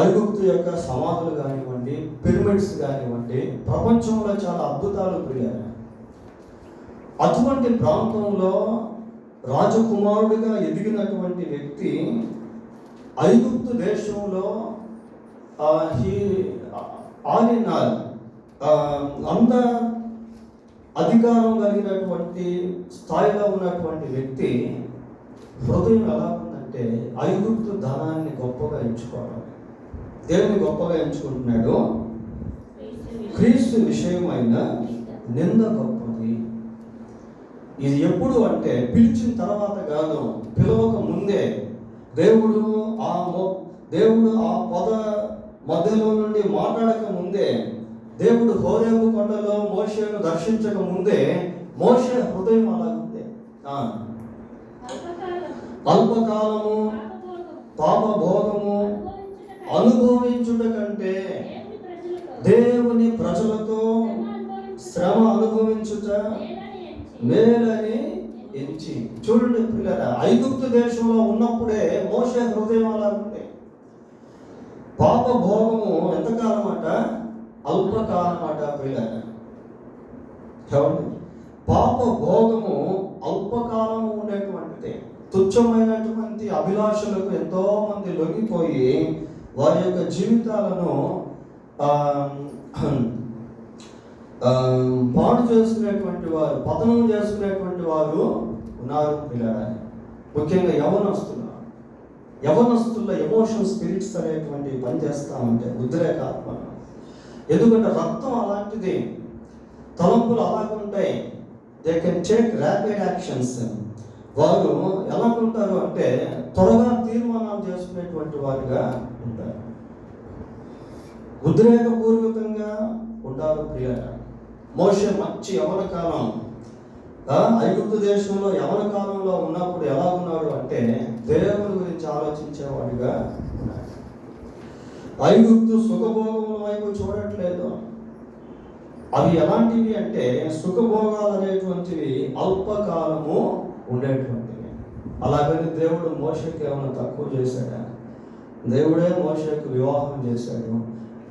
ఐగుప్తు యొక్క సమాధులు కానివ్వండి, పిరమిడ్స్ కానివ్వండి, ప్రపంచంలో చాలా అద్భుతాలు ప్రియారు. అటువంటి ప్రాంతంలో రాజకుమారుడిగా ఎదిగినటువంటి వ్యక్తి ఐగుప్తు దేశంలో అంత అధికారం కలిగినటువంటి స్థాయిలో ఉన్నటువంటి వ్యక్తి హృదయం ఎలా ఉందంటే ఐగుప్తు ధనాన్ని గొప్పగా ఎంచుకోవడం. దేవుని గొప్పగా ఎంచుకుంటున్నాడు. క్రీస్తు విషయమైన నింద గొప్పది. ఇది ఎప్పుడు అంటే పిలిచిన తర్వాత కాదు, పిలవక ముందే దేవుడు ఆ పద మధ్యలో నుండి మాట్లాడక ముందే, దేవుడు హోరేబు కొండలో మోషేను దర్శించక ముందే మోషే హృదయం అలా ఉంది. అల్పకాలము పాపభోగము అనుభవించుట కంటే దేవుని ప్రజలతో శ్రమ అనుభవించుట మేలని ఎంచి. చూడండి పిల్లరా, ఐగుప్తు దేశంలో ఉన్నప్పుడే మోషే హృదయం అలా ఉంది. పాప భోగము ఎంతకాలం అట? అల్పకాలం అట పిల్లరా. పాప భోగము అల్పకాలము ఉండేటువంటిది. తుచ్చమైనటువంటి అభిలాషలకు ఎంతో మంది లొంగిపోయి వారి యొక్క జీవితాలను పాడు చేసుకునేటువంటి వారు, పతనం చేసుకునేటువంటి వారు ఉన్నారు పిల్లరా. ముఖ్యంగా యవనస్తుల ఎమోషన్ స్పిరిట్స్ అనేటువంటి పని చేస్తూ ఉంటే ఉద్రేక ఆత్మ. ఎందుకంటే రక్తం అలాంటిది, తలంపులు అలాగుంటాయి. They can take rapid actions. వారు ఎలాగుంటారు అంటే త్వరగా తీర్మానాలు చేసుకునేటువంటి వారుగా ఉంటారు, ఉద్రేకపూర్వకంగా ఉంటారు ప్రియులారా. మోషే మంచి యవన కాలం, ఐగుప్తు దేశంలో యవన కాలంలో ఉన్నప్పుడు ఎలా ఉన్నాడు అంటే దేవుని గురించి ఆలోచించేవాడిగా ఉన్నాడు. ఐగుప్తు సుఖభోగముల వైపు చూడట్లేదు. అవి ఎలాంటివి అంటే సుఖభోగాలు అనేటువంటివి అల్పకాలము ఉండేటువంటివి. అలాగని దేవుడు మోషేకి ఏమైనా తక్కువ చేశాడా? దేవుడే మోషేకు వివాహం చేశాడు.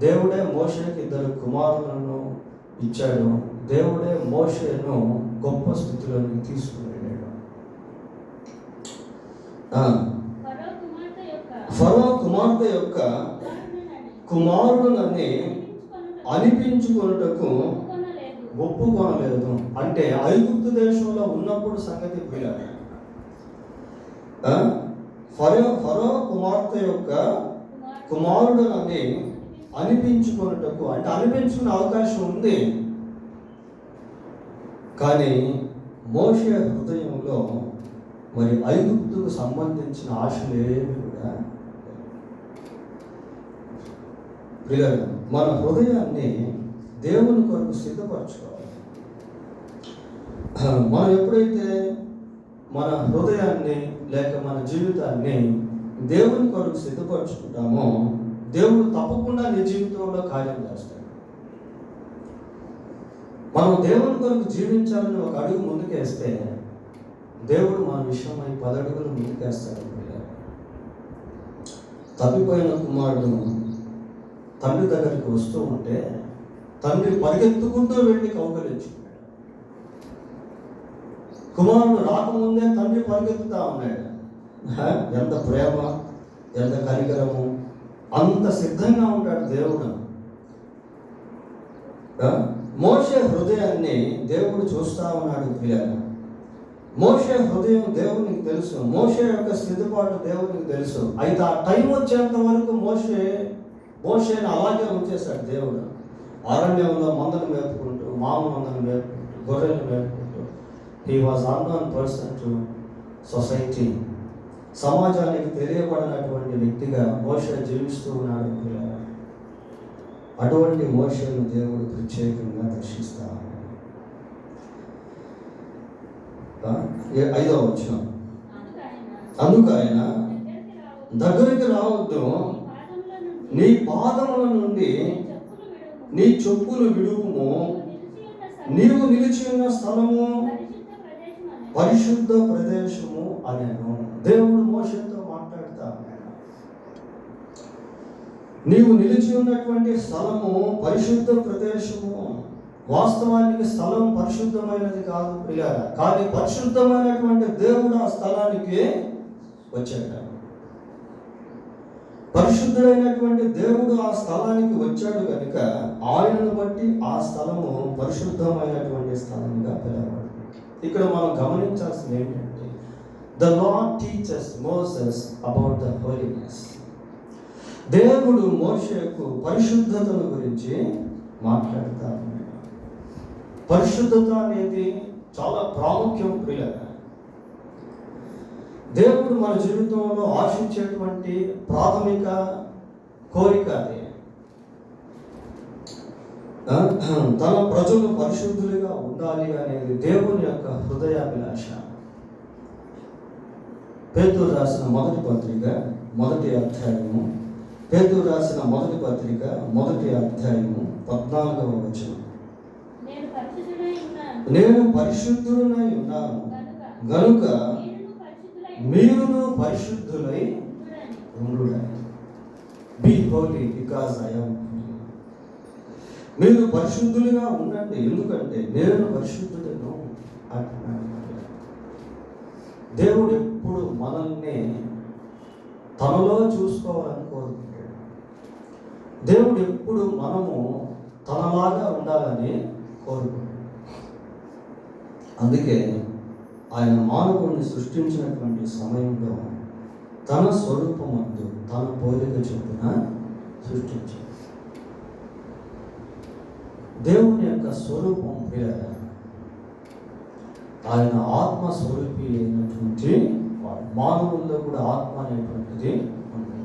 దేవుడే మోషేకి 2 కుమారులను ఇచ్చాడు. దేవుడే మోషేను గొప్ప స్థితిలోకి తీసుకుని వెళ్ళాడు. ఫరో కుమార్తె యొక్క కుమారుడునని అనిపించుకొనుటకు ఒప్పుకొనలేదు. అంటే ఐగుప్తు దేశంలో ఉన్నప్పుడు సంగతి పిల్లలు. ఫరో కుమార్తె యొక్క కుమారుడునని అనిపించుకొనుటకు, అంటే అనిపించుకునే అవకాశం ఉంది. కానీ మోషే హృదయంలో మరి ఐగుప్తుకు సంబంధించిన ఆశలు ఏమి కూడా పిల్లలు, మన హృదయాన్ని దేవుని కొరకు సిద్ధపరచుకోవాలి. మనం ఎప్పుడైతే మన హృదయాన్ని లేక మన జీవితాన్ని దేవుని కొరకు సిద్ధపరచుకుంటామో దేవుడు తప్పకుండా నీ జీవితంలో కార్యం చేస్తాడు. మనం దేవుని కొరకు జీవించాలని ఒక అడుగు ముందుకేస్తే దేవుడు మన విషయమై 10 అడుగులు ముందుకేస్తాడు. తప్పిపోయిన కుమారుడు తండ్రి దగ్గరికి వస్తూ ఉంటే తండ్రి పరిగెత్తుకుంటూ వెళ్ళి కౌగలించుకున్నాడు. కుమారుడు రాకముందే తండ్రి పరిగెత్తుతా ఉన్నాడు. ఎంత ప్రేమ, ఎంత కనికరము, అంత సిద్ధంగా ఉంటాడు దేవుడు. మోషే హృదయాన్ని దేవుడు చూస్తా ఉన్నాడు పిల్లలు. మోషే హృదయం దేవునికి తెలుసు, మోషే యొక్క స్థితిపాటు దేవునికి తెలుసు. అయితే ఆ టైం వచ్చేంత వరకు మోషేని అలాగే ఉంచేశాడు దేవుడు. అరణ్యంలో మందను మేపుకుంటూ, మందను మేపుకుంటూ, గొర్రెలు మేపుకుంటూ. He was unknown person to society. సమాజానికి తెలియబడినటువంటి వ్యక్తిగా మోషే జీవిస్తూ ఉన్నాడు. అటువంటి మోషేను దేవుడు ప్రత్యేకంగా దర్శిస్తా ఉన్నాడు. 5వ వచనం, అందుకు ఆయన దగ్గరికి రావద్దు, నీ పాదముల నుండి నీ చెప్పులు విడువుము, నీవు నిలిచి ఉన్న స్థలము పరిశుద్ధ ప్రదేశము అనేను. దేవుడు మోషేతో మాట్లాడుతా ఉన్నాడు. నీవు నిలిచి ఉన్నటువంటి స్థలము పరిశుద్ధ ప్రదేశము. వాస్తవానికి స్థలం పరిశుద్ధమైనది కాదు ప్రియులారా, కానీ పరిశుద్ధమైనటువంటి దేవుడు ఆ స్థలానికి వచ్చాడు. పరిశుద్ధుడైనటువంటి దేవుడు ఆ స్థలానికి వచ్చాడు కనుక ఆయనను బట్టి ఆ స్థలము పరిశుద్ధమైనటువంటి స్థలంగా పిలవబడింది. ఇక్కడ మనం గమనించాల్సింది ఏంటంటే, the lord teachers Moses about the holiness. దేవుడు మోషేకు పరిశుద్ధతను గురించి మాట్లాడుతూ ఉన్నాడు. పరిశుద్ధత అనేది చాలా ప్రాముఖ్యం ప్రియులారా. దేవుడు మన జీవితంలో ఆశించేటువంటి ప్రాథమిక కోరిక అదే. తన ప్రజలు పరిశుద్ధులుగా ఉండాలి అనేది దేవుని యొక్క హృదయాభిలాష. పేతురు రాసిన మొదటి పత్రిక మొదటి అధ్యాయము, పేతురు రాసిన మొదటి పత్రిక మొదటి అధ్యాయము 14వ వచనం. నేను పరిశుద్ధుడనై ఉన్నాను గనుక మీరును పరిశుద్ధులై ఉండుడని. Be holy because I am. మీరు పరిశుద్ధులుగా ఉండండి, ఎందుకంటే నేను పరిశుద్ధుడను అంటున్నాను. దేవుడు ఎప్పుడు మనల్ని తనలో చూసుకోవాలని కోరుకుంటాడు. దేవుడు ఎప్పుడు మనము తనలాగా ఉండాలని కోరుకుంటాడు. అందుకే ఆయన మానవుడిని సృష్టించినటువంటి సమయంలో తన స్వరూపమందు తన పోలిక చొప్పున సృష్టించాడు. దేవుని యొక్క స్వరూపం ప్రియులారా, ఆయన ఆత్మ స్వరూపి అయినటువంటి మానవుల్లో కూడా ఆత్మ అనేటువంటిది ఉంది.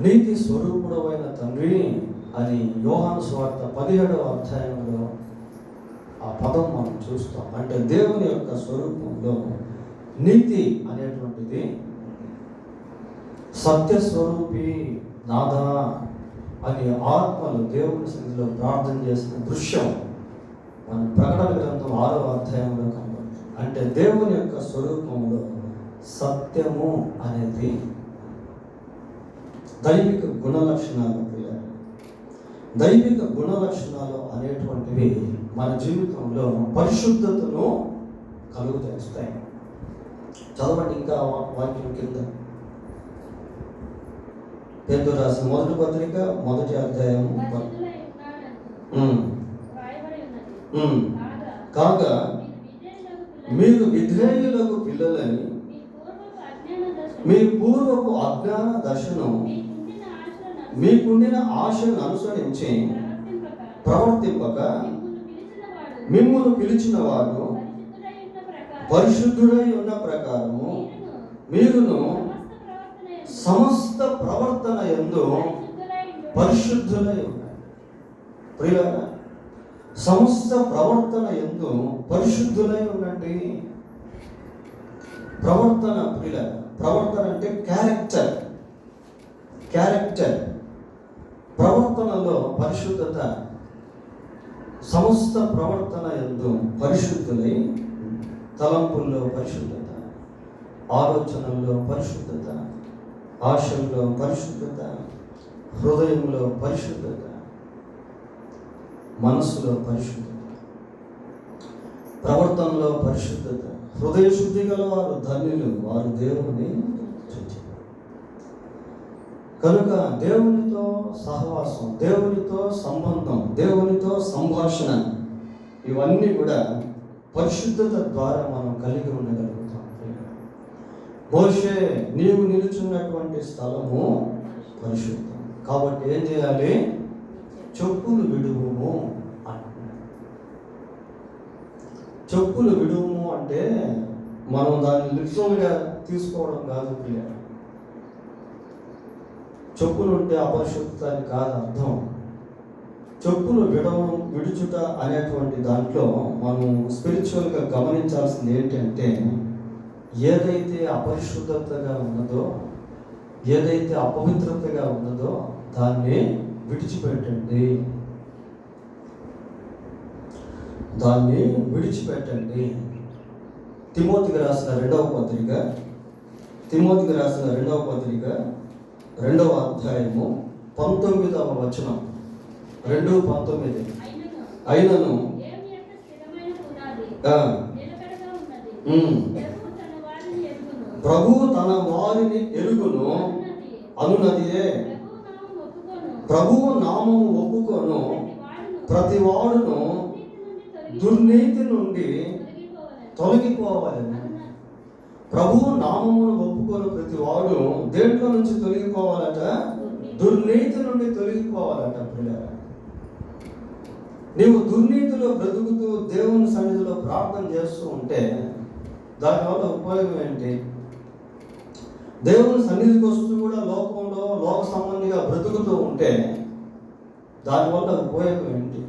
నీతి స్వరూపుడమైన తండ్రి అని యోహాను సువార్త 17వ అధ్యాయంలో ఆ పదం మనం చూస్తాం. అంటే దేవుని యొక్క స్వరూపంలో నీతి అనేటువంటిది, సత్యస్వరూపి నాదా అని ఆత్మలు దేవుని సన్నిధిలో ప్రార్థన చేసిన దృశ్యం మన ప్రకటన గ్రంథం 6వ అధ్యాయంలో కనబడుతుంది. అంటే దేవుని యొక్క స్వరూపంలో సత్యము అనేది దైవిక గుణ లక్షణాలు. దైవిక గుణ లక్షణాలు అనేటువంటివి మన జీవితంలో పరిశుద్ధతను కలుగజేస్తాయి. చదవండి ఇంకా వాక్యం కింద. పేతురు రాసిన మొదటి పత్రిక మొదటి అధ్యాయం. కాగా మీరు విధేయులకు పిల్లలని మీ పూర్వపు అజ్ఞాన దశను మీకుండిన ఆశను అనుసరించి ప్రవర్తింపక మిమ్మును పిలిచిన వాడు పరిశుద్ధుడై ఉన్న ప్రకారము మీరును సమస్త ప్రవర్తన యందు పరిశుద్ధులై ఉన్నారు. ప్రియులారా, సమస్త ప్రవర్తన యందు పరిశుద్ధులై ఉండండి. ప్రవర్తన ప్రియులారా, ప్రవర్తన అంటే క్యారెక్టర్. ప్రవర్తనలో పరిశుద్ధత. సమస్త ప్రవర్తన యందు పరిశుద్ధులై, తలంపుల్లో పరిశుద్ధత, ఆలోచనల్లో పరిశుద్ధత, ఆశల్లో పరిశుద్ధత, హృదయంలో పరిశుద్ధత, మనస్సులో పరిశుద్ధత, ప్రవర్తనలో పరిశుద్ధత. హృదయ శుద్ధి గల వారు ధన్యులు, వారు దేవుని చూచారు. కనుక దేవునితో సహవాసం, దేవునితో సంబంధం, దేవునితో సంభాషణ, ఇవన్నీ కూడా పరిశుద్ధత ద్వారా మనం కలిగి ఉండగలుగుతాం. మోషే, నీవు నిలుచున్నటువంటి స్థలము పరిశుద్ధం, కాబట్టి ఏం చేయాలి? చెప్పులు విడువుము అంటున్నాడు. చెప్పులు విడువుము అంటే మనం దాన్ని లిటరల్గా తీసుకోవడం కాదు ప్రియ. చెప్పులు ఉంటే అపరిశుద్ధత అని కాదు అర్థం. చెప్పులు విడుచుట అనేటువంటి దాంట్లో మనం స్పిరిచువల్గా గమనించాల్సింది ఏంటంటే, ఏదైతే అపరిశుద్ధతగా ఉన్నదో, ఏదైతే అపవిత్రతగా ఉన్నదో దాన్ని విడిచిపెట్టండి. దాన్ని విడిచిపెట్టండి. తిమోతికి రాసిన రెండవ పత్రిక 2వ అధ్యాయము 19వ వచనం, 2:19. అయినను ప్రభువు తన వారిని ఎరుగును అనున్నదియే. ప్రభువు నామము ఒప్పుకొను ప్రతి వాడును దుర్నీతి నుండి తొలగిపోవాలని. ప్రభువు నామమును ఒప్పుకొని ప్రతి వాడు దేంట్లో నుంచి తొలగిపోవాలట? దుర్నీతి నుండి తొలగిపోవాలట. పిల్లలు, నీవు దుర్నీతిలో బ్రతుకుతూ దేవుని సన్నిధిలో ప్రార్థన చేస్తూ ఉంటే దానివల్ల ఉపయోగం ఏంటి? దేవుని సన్నిధికి వస్తూ కూడా లోకంలో లోక సంబంధిగా బ్రతుకుతూ ఉంటే దానివల్ల ఉపయోగం ఏంటి?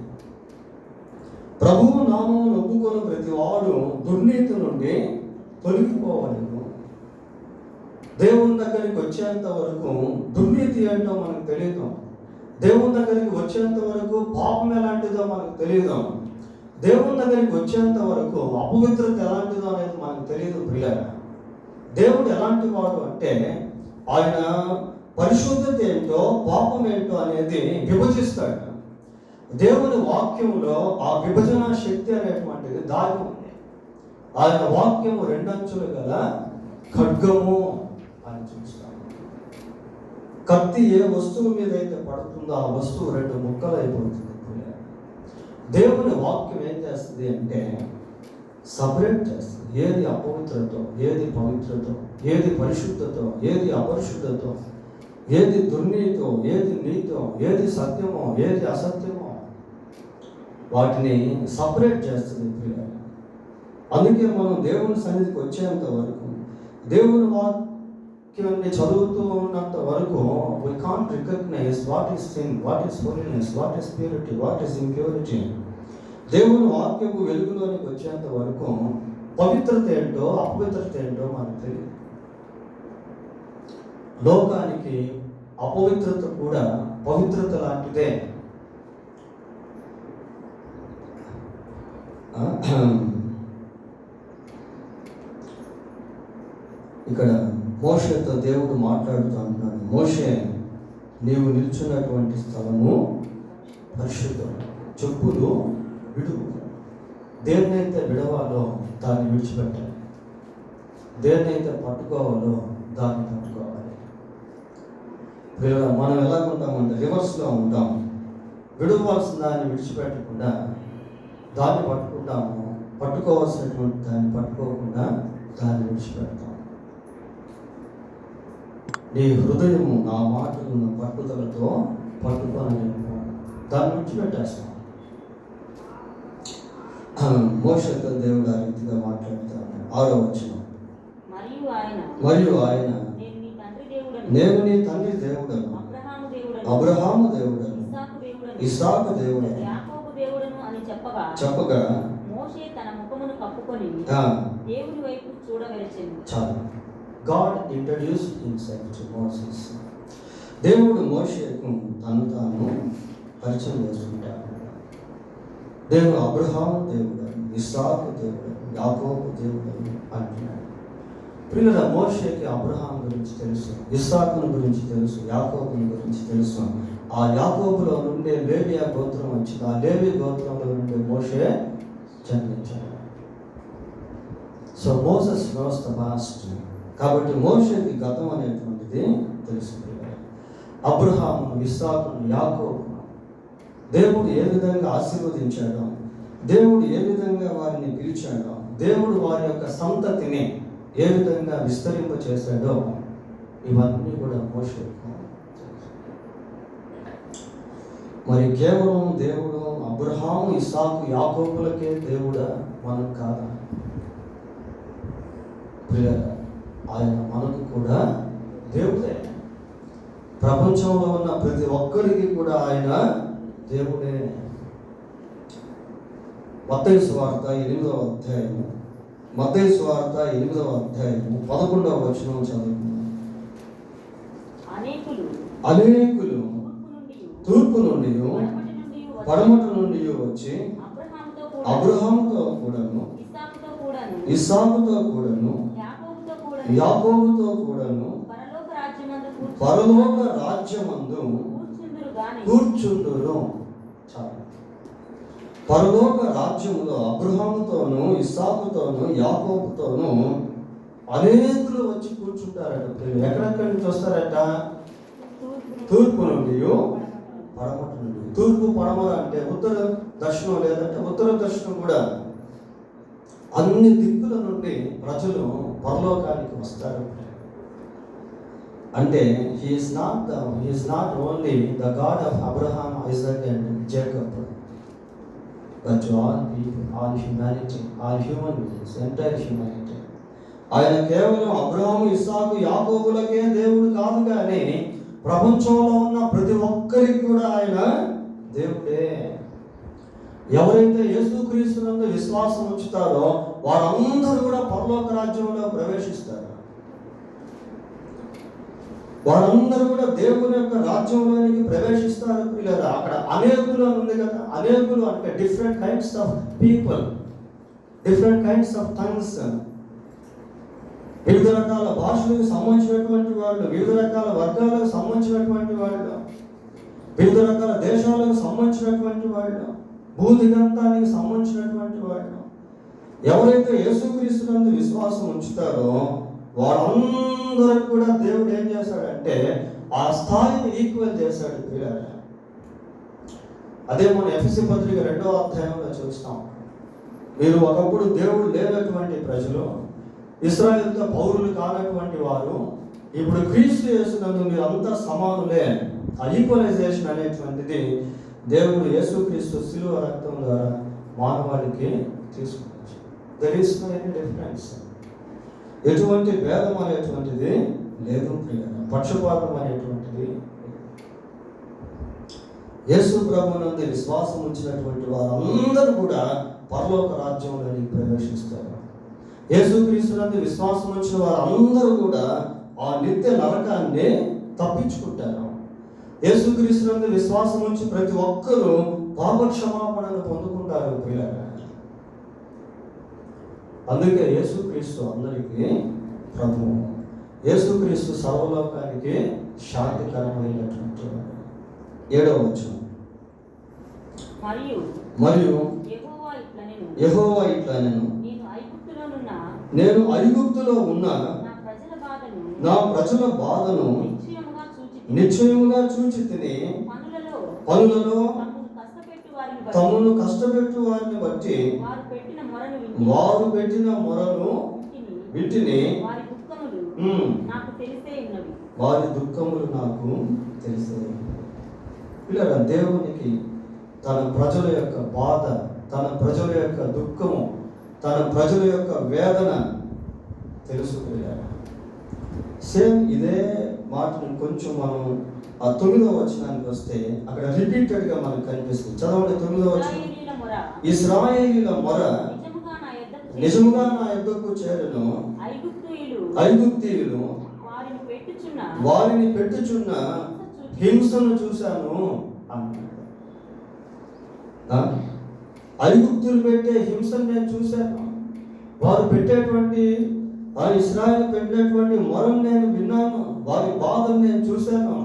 ప్రభువు నామమును ఒప్పుకొని ప్రతి వాడు దుర్నీతి నుండి తొలగిపోవాలి. దేవుని దగ్గరికి వచ్చేంత వరకు దుర్నీతి ఏంటో మనకు తెలియదు. దేవుని దగ్గరికి వచ్చేంత వరకు పాపం ఎలాంటిదో మనకు తెలియదు. దేవుని దగ్గరికి వచ్చేంత వరకు అపవిత్రత ఎలాంటిదో అనేది మనకు తెలియదు. ప్రియులారా, దేవుడు ఎలాంటి వాడు అంటే ఆయన పరిశుద్ధత ఏంటో పాపం ఏంటో అనేది విభజిస్తాడు. దేవుని వాక్యంలో ఆ విభజన శక్తి అనేటువంటిది దాగి ఉంది. ఆయన వాక్యము 2 అంచులు గల ఖడ్గము అని చూస్తాం. కత్తి ఏ వస్తువు మీద అయితే పడుతుందో ఆ వస్తువు 2 ముక్కలు అయిపోతుంది. దేవుని వాక్యం ఏం చేస్తుంది అంటే సపరేట్ చేస్తుంది. ఏది అపవిత్రతో, ఏది పవిత్రతో, ఏది పరిశుద్ధతో, ఏది అపరిశుద్ధతో, ఏది దుర్నీతో, ఏది నీతో, ఏది సత్యమో, ఏది అసత్యమో వాటిని సపరేట్ చేస్తుంది. అందుకే మనం దేవుని సన్నిధికి వచ్చేంత వరకు, దేవుని వాక్యాన్ని చదువుతూ ఉన్నంత వరకు we can't recognize what is sin, what is holiness, what is purity, what is impurity. దేవుని వాక్యపు వెలుగులోనికి వచ్చేంత వరకు పవిత్రత ఏంటో అపవిత్రత ఏంటో మనకు తెలియదు. లోకానికి అపవిత్రత కూడా పవిత్రత లాంటిదే. ఇక్కడ మోషేతో దేవుడు మాట్లాడుతూ అంటున్నాడు, మోషే, నీవు నిల్చున్నటువంటి స్థలము పరిశుద్ధం, చెప్పులు విడువు. దేన్నైతే విడవాలో దాన్ని విడిచిపెట్టాలి, దేన్నైతే పట్టుకోవాలో దాన్ని పట్టుకోవాలి. మనం ఎలాగుంటామంటే రివర్స్లో ఉంటాం. విడవలసిన దాన్ని విడిచిపెట్టకుండా దాన్ని పట్టుకుంటాము, పట్టుకోవాల్సినటువంటి దాన్ని పట్టుకోకుండా దాన్ని విడిచిపెడతాం. నీ హృదయము నా మాటలను పట్టుదలతో పట్టుకొని దాన్ని విడిచిపెట్టేస్తాం. మోషేతో దేవుడు ఆ రీతిగా మాట్లాడుతాడు. 6వ వచనం, మరియు ఆయన నేను నీ తండ్రి దేవుడను, అబ్రహాము దేవుడను, ఇస్సాకు దేవుడను చెప్పగా మోషే తన ముఖమును కప్పుకొని దేవుని వైపు చూడవలెను. చాలు. God introduced himself to Moses. దేవుడు మోషేకు తను తాను పరిచయం చేసుకుంటాడు. దేవుడు అబ్రహాము దేవుడు, ఇస్సాకు దేవుడు, యాకోబు దేవుడు అంటున్నాడు. పిల్లల మోషేకి అబ్రహాం గురించి తెలుసు, ఇస్సాకుని గురించి తెలుసు, యాకోబుని గురించి తెలుసు. ఆ యాకోబులో నుండే లేవియా గోత్రం వచ్చింది. ఆ లేవి గోత్రంలో నుండే మోషే జన్మించాడు. So Moses knows the past. కాబట్టి మోషేకి గతం అనేటువంటిది తెలుసు. అబ్రహాము, ఇస్సాకును, యాకోబును దేవుడు ఏ విధంగా ఆశీర్వదించాడో, దేవుడు ఏ విధంగా వారిని పిలిచాడో, దేవుడు వారి యొక్క సంతతిని ఏ విధంగా విస్తరింప చేశాడో ఇవన్నీ కూడా మోషేకు. మరి కేవలం దేవుడు అబ్రహాము, ఇస్సాకు, యాకోబులకే దేవుడా? మనకు కాదా? ఆయన మనకు కూడా దేవుడే. ప్రపంచంలో ఉన్న ప్రతి ఒక్కరికి కూడా ఆయన దేవుడే. మత్తయి సువార్త 8వ అధ్యాయము, మత్తయి సువార్త 8వ అధ్యాయము 11వ వచనం చదువుకున్నాం. అనేకులు తూర్పు నుండి పడమటి నుండి వచ్చి అబ్రహాముతో కూడాను, ఇస్సాకుతో కూడాను, యాకోబుతో కూడాను పరలోక రాజ్యమందు కూర్చుండును. చాలు. పరలోక రాజ్యములో అబ్రహాముతోను, ఇస్సాకుతోను, యాకోబుతోను అనేకులు వచ్చి కూర్చుంటారట. ఎక్కడెక్కడి నుంచి వస్తారట? తూర్పు నుండి, పడమట నుండి. తూర్పు పడమర అంటే ఉత్తర దక్షిణం, లేదంటే ఉత్తర దక్షిణం కూడా అన్ని దిక్కుల నుండి ప్రజలు పరలోకానికి వస్తారు. అంటే he is not only the God of Abraham, Isaac and Jacob, but to all people, all humanity, all human beings, entire humanity. ఆయన కేవలం అబ్రహాము, ఇస్సాకు, యాకోబులకే దేవుడు కాదు, కానీ ప్రపంచంలో ఉన్న ప్రతి ఒక్కరికి కూడా ఆయన దేవుడే. ఎవరైతే యేసుక్రీస్తునందు విశ్వాసం ఉంచుతారో వారందరూ కూడా పరలోక రాజ్యంలో ప్రవేశిస్తారు. వారందరూ కూడా దేవుని యొక్క రాజ్యంలోనికి ప్రవేశిస్తారు. పిల్లలు, అక్కడ అనేకులు అని ఉంది కదా. అనేకులు అంటే different kinds of people, different kinds of things, వివిధ రకాల భాషలకు సంబంధించినటువంటి వాళ్ళు, వివిధ రకాల వర్గాలకు సంబంధించినటువంటి వాళ్ళు, వివిధ రకాల దేశాలకు సంబంధించినటువంటి వాళ్ళు, భూదిగంతానికి సంబంధించినటువంటి వాళ్ళు. ఎవరైతే యేసుక్రీస్తునందు విశ్వాసం ఉంచుతారో వాళ్ళందరూ కూడా దేవుడు ఏం చేశాడంటే ఆ స్థాయిని ఈక్వల్ చేశాడు. పిల్లలు, అదే మన ఎఫెసీ పత్రిక 2వ అధ్యాయంలో చూస్తాం. మీరు ఒకప్పుడు దేవుడు లేనటువంటి ప్రజలు, ఇశ్రాయేలుతో పౌరులు కానటువంటి వారు, ఇప్పుడు క్రీస్తు యేసునందు మీరు అంతా సమానులే. ఆ ఈక్వలైజేషన్ అనేటువంటిది దేవుడు యేసుక్రీస్తు శిలువ రక్తం ద్వారా మానవాళికి తీసుకువచ్చు. There is no any difference. ఎటువంటి భేదం అనేటువంటిది లేదు. పక్షపాతం అనేటువంటిది. యేసు ప్రభువునందు విశ్వాసం ఉంచినటువంటి వారందరూ కూడా పరలోక రాజ్యంలోకి ప్రవేశిస్తారు. యేసుక్రీస్తునందు విశ్వాసం ఉంచిన వారందరూ కూడా ఆ నిత్య నరకాన్ని తప్పించుకుంటారు. యేసుక్రీస్తునందు విశ్వాసం ఉంచి ప్రతి ఒక్కరూ పాప క్షమాపణను పొందుకుంటారు. పిల్లలు, అందుకే యేసుక్రీస్తు అందరికీ ప్రభువు. యేసుక్రీస్తు సర్వలోకానికి శాంతికరమైనటువంటి 7వ వచనం. మరియు యెహోవా ఇట్లా నేను ఐగుప్తులో ఉన్న నా ప్రజల బాధను నిశ్చయముగా చూచితిని. పనులలో తమను కష్టపెట్టు వారిని బట్టి వారు పెట్టిన మొరను వింటిని. వారి దుఃఖములు నాకు తెలిసే. పిల్లల, దేవునికి తన ప్రజల యొక్క బాధ, తన ప్రజల యొక్క దుఃఖము, తన ప్రజల యొక్క వేదన తెలుసు. పిల్లల, సేమ్ ఇదే మాటను కొంచెం మనం ఆ 9వ వచనానికి వస్తే అక్కడ రిపీటెడ్గా మనకు కనిపిస్తుంది. చదవండి 9వ వచనం. ఇశ్రాయేలీల మొర నిజముగా నా యొద్దకు చేరును, ఐగుప్తీయులు వారిని పెట్టుచున్న హింసను చూశాను అన్నాడు. ఐగుప్తులు పెట్టే హింసను నేను చూశాను. వారు పెట్టేటువంటి ఇశ్రాయేలు పెట్టినటువంటి మొరను నేను విన్నాను. వారి బాధను నేను చూశాను.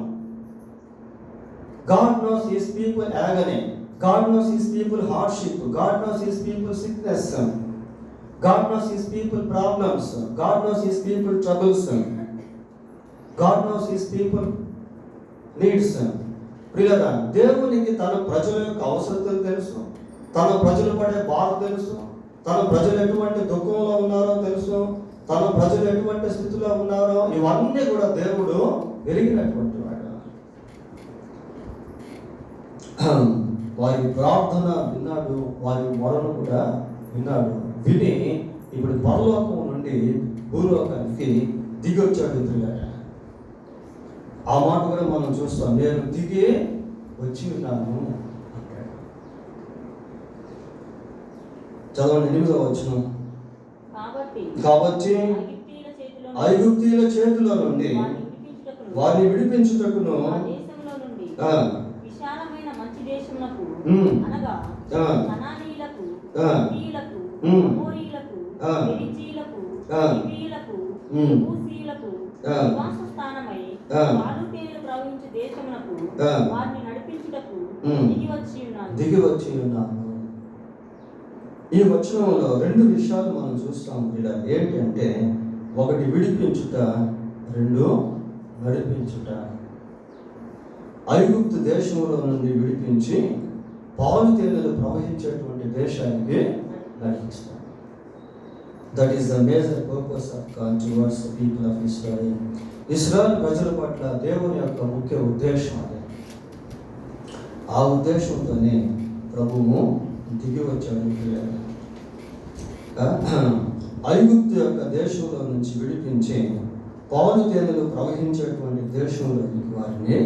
God knows his people agony. God knows his people hardship. God knows his people sickness. God knows his people problems. God knows his people troubles. God knows his people needs. ప్రియులారా, దేవునికి తన ప్రజల యొక్క అవసరతలు తెలుసు. తన ప్రజలు పడే బాధ తెలుసు. తన ప్రజలు ఎటువంటి దుఃఖంలో ఉన్నారో తెలుసు. తన ప్రజలు ఎటువంటి స్థితిలో ఉన్నారో ఇవన్నీ కూడా దేవుడు ఎరిగినటువంటి వాడు. వారి ప్రార్థన విన్నాడు, వారి మొరను కూడా విన్నాడు. విని ఇప్పుడు పరలోకం నుండి భూలోకానికి దిగొచ్చాడు. ఆ మాట కూడా మనం చూస్తాం. నేను దిగి వచ్చి ఉన్నాను అంటాడు. చదవండి 8వ వచనం. కాబట్టి ఐగుప్తీయుల చేతిలో నుండి వారిని విడిపించుటకును ప్రవహించే దేశమునకు వారిని నడిపించుటకు దిగి వచ్చి ఉన్నాను. ఈ వచనంలో రెండు విషయాలు మనం చూస్తాం ఇలా. ఏంటంటే ఒకటి విడిపించుట, రెండు నడిపించుట. ఐగుప్తు దేశంలో నుండి విడిపించి పాలు తేనెలు ప్రవహించేటువంటి దేశానికి నడిపిస్తాడు. That is the major purpose of God towards the people of Israel. Israel ప్రజల పట్ల దేవుని యొక్క ముఖ్య ఉద్దేశం అదే. ఆ ఉద్దేశంతోనే ప్రభువు దిగి వచ్చాడు. ఐగుప్తు యొక్క దేశంలో నుంచి విడిపించి పాలు తేనెలు ప్రవహించేటువంటి దేశంలోకి వారిని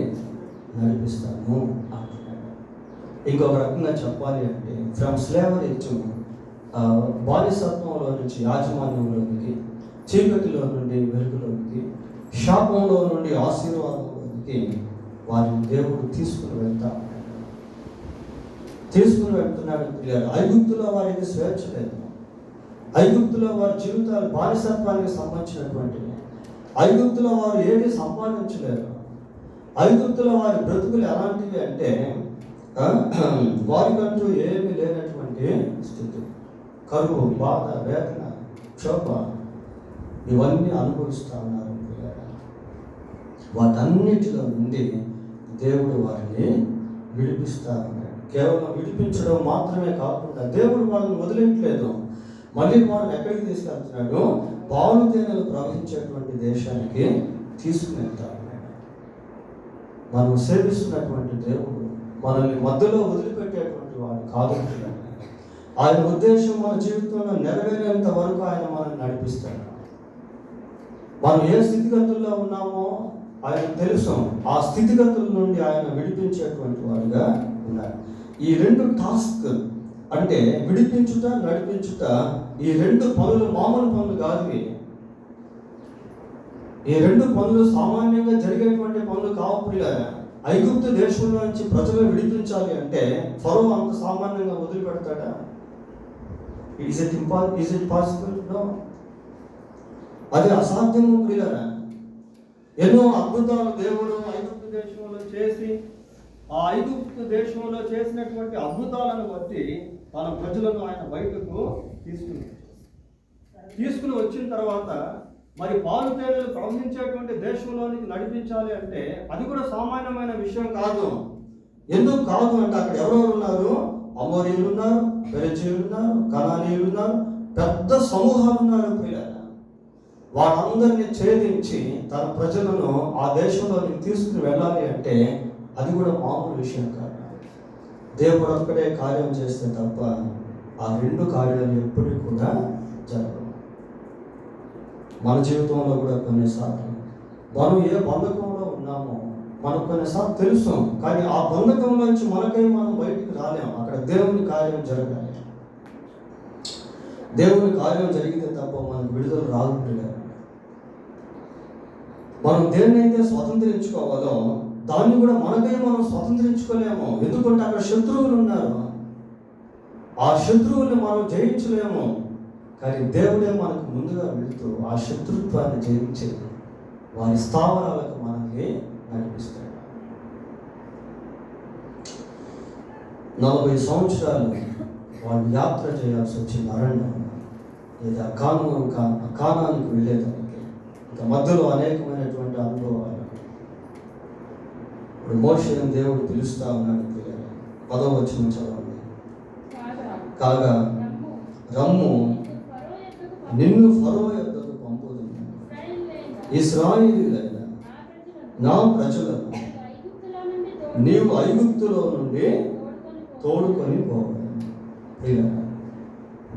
నడిపిస్తాను అంటున్నాడు. ఇంకొక రకంగా చెప్పాలి అంటే ఫ్రమ్ స్లేవరీ టు బానిసత్వంలో నుంచి యాజమాన్యంలోనికి, చీకటిలో నుండి వెలుగులోనికి, శాపంలో నుండి ఆశీర్వాదంలోనికి వారిని దేవుడు తీసుకుని వెళ్తున్నాడు. ఐగుప్తులో వారికి స్వేచ్ఛ లేదు. ఐగుప్తులో వారి జీవితాలు బానిసత్వానికి సంబంధించినటువంటివి. ఐగుప్తులో వారు ఏది సంపాదించలేరు. ఐగుప్తులో వారి బ్రతుకులు ఎలాంటివి అంటే వారికంటూ ఏమీ లేనటువంటి స్థితి. కరువు, బాధ, వేదన, క్షోభ ఇవన్నీ అనుభవిస్తూ ఉన్నారు. వాటన్నిటిలో నుండి దేవుడు వారిని విడిపిస్తూ ఉన్నాడు. కేవలం విడిపించడం మాత్రమే కాకుండా దేవుడు వాళ్ళని వదిలేట్లేదు. మళ్ళీ వాళ్ళని ఎక్కడికి తీసుకెళ్తున్నాడు? పాలు తేనెలు ప్రవహించేటువంటి దేశానికి తీసుకుని వెళ్తా ఉన్నాడు. మనం సేవిస్తున్నటువంటి దేవుడు మనల్ని మధ్యలో వదిలిపెట్టేటువంటి వాడు కాదు. ఆయన ఉద్దేశం మన జీవితంలో నెరవేరేంత వరకు ఆయన మనల్ని నడిపిస్తాడు. మనం ఏ స్థితిగతుల్లో ఉన్నామో ఆయన తెలుసు. ఆ స్థితిగతుల నుండి ఆయన విడిపించేటువంటి వాడుగా ఉన్నాడు. ఈ రెండు టాస్క్ అంటే విడిపించుట, నడిపించుట, ఈ రెండు పనులు మామూలు పనులు కాదు. ఈ రెండు పనులు సామాన్యంగా జరిగేటువంటి పనులు కావు. ఐగుప్తు దేశంలో నుంచి ప్రజలు విడిపించాలి అంటే ఫరో అంత సామాన్యంగా వదిలిపెడతాడా? Is it possible? నో. అది అసాధ్యము ప్రియులారా. ఎన్నో అద్భుతాలు దేవుడు ఐగుప్తు దేశంలో చేసి, ఆ ఐగుప్తు దేశంలో చేసినటువంటి అద్భుతాలను బట్టి తన ప్రజలను ఆయన బయటకు తీసుకుని వచ్చిన తర్వాత మరి పాలు తేనెలు ప్రవహించేటువంటి దేశంలోనికి నడిపించాలి అంటే అది కూడా సామాన్యమైన విషయం కాదు. ఎందుకు కాదు అంటే అక్కడ ఎవరెవరు ఉన్నారు? అమోరీయులు ఉన్నారు, పెరిజీయులు ఉన్నారు, కనానీయులు ఉన్నారు, పెద్ద సమూహాలు ఉన్నారు. వాళ్ళందరినీ ఛేదించి తన ప్రజలను ఆ దేశంలోకి తీసుకుని వెళ్ళాలి అంటే అది కూడా మామూలు విషయం కాదు. దేవుడు ఒక్కడే కార్యం చేస్తే తప్ప ఆ రెండు కార్యాలు ఎప్పటికీ కూడా జరగవు. మన జీవితంలో కూడా కొన్నిసార్లు మనం ఏ బంధకంలో ఉన్నామో మనకు కొన్నిసార్లు తెలుసు, కానీ ఆ బంధకంలోంచి మనకై మనం బయటికి రాలేము. అక్కడ దేవుని కార్యం జరగాలి. దేవుని కార్యం జరిగితే తప్ప మనకు విడుదల రాదు. మనం దేన్నైతే స్వతంత్రించుకోవాలో దాన్ని కూడా మనకై మనం స్వతంత్రించుకోలేము. ఎందుకంటే అక్కడ శత్రువులు ఉన్నారు. ఆ శత్రువుల్ని మనం జయించలేము. కానీ దేవుడే మనకు ముందుగా వెళుతూ ఆ శత్రుత్వాన్ని జయించి వారి స్థావరాలకు మనల్ని నడిపిస్తాడు. 40 సంవత్సరాలు వాళ్ళు యాత్ర చేయాల్సి వచ్చింది అరణ్యం లేదా కానానికి వెళ్ళేదానికి. ఇంకా మధ్యలో అనేకమైనటువంటి అనుభవాలు. ఇప్పుడు మోషేని దేవుడు పిలుస్తా ఉన్నాడు. 10వ వచనం చదవండి. కాగా రమ్ము, నిన్ను ఫరో యొద్దకు పంపుదును, ఇశ్రాయేలీయులైన నా ప్రజలను నీవు ఐగుప్తులో నుండి తోడుకొని పోవాలి.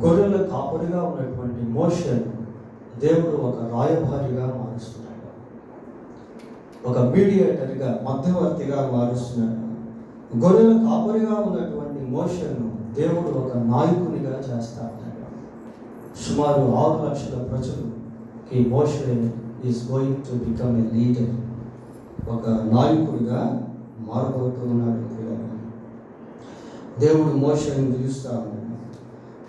గొర్రెల కాపరిగా ఉన్నటువంటి మోషేను దేవుడు ఒక రాయభారిగా మారుస్తున్నాడు. ఒక మీడియేటర్గా, మధ్యవర్తిగా మారుస్తున్నాడు. గొర్రెల కాపరిగా ఉన్నటువంటి మోషేను దేవుడు ఒక నాయకునిగా చేస్తాడు. సుమారు 6 లక్షల ప్రజలకి మోషే is going to become a leader, ఒక నాయకుడిగా మారబోతున్నాడు. దేవుడు మోషేని పిలుస్తా ఉన్నాడు.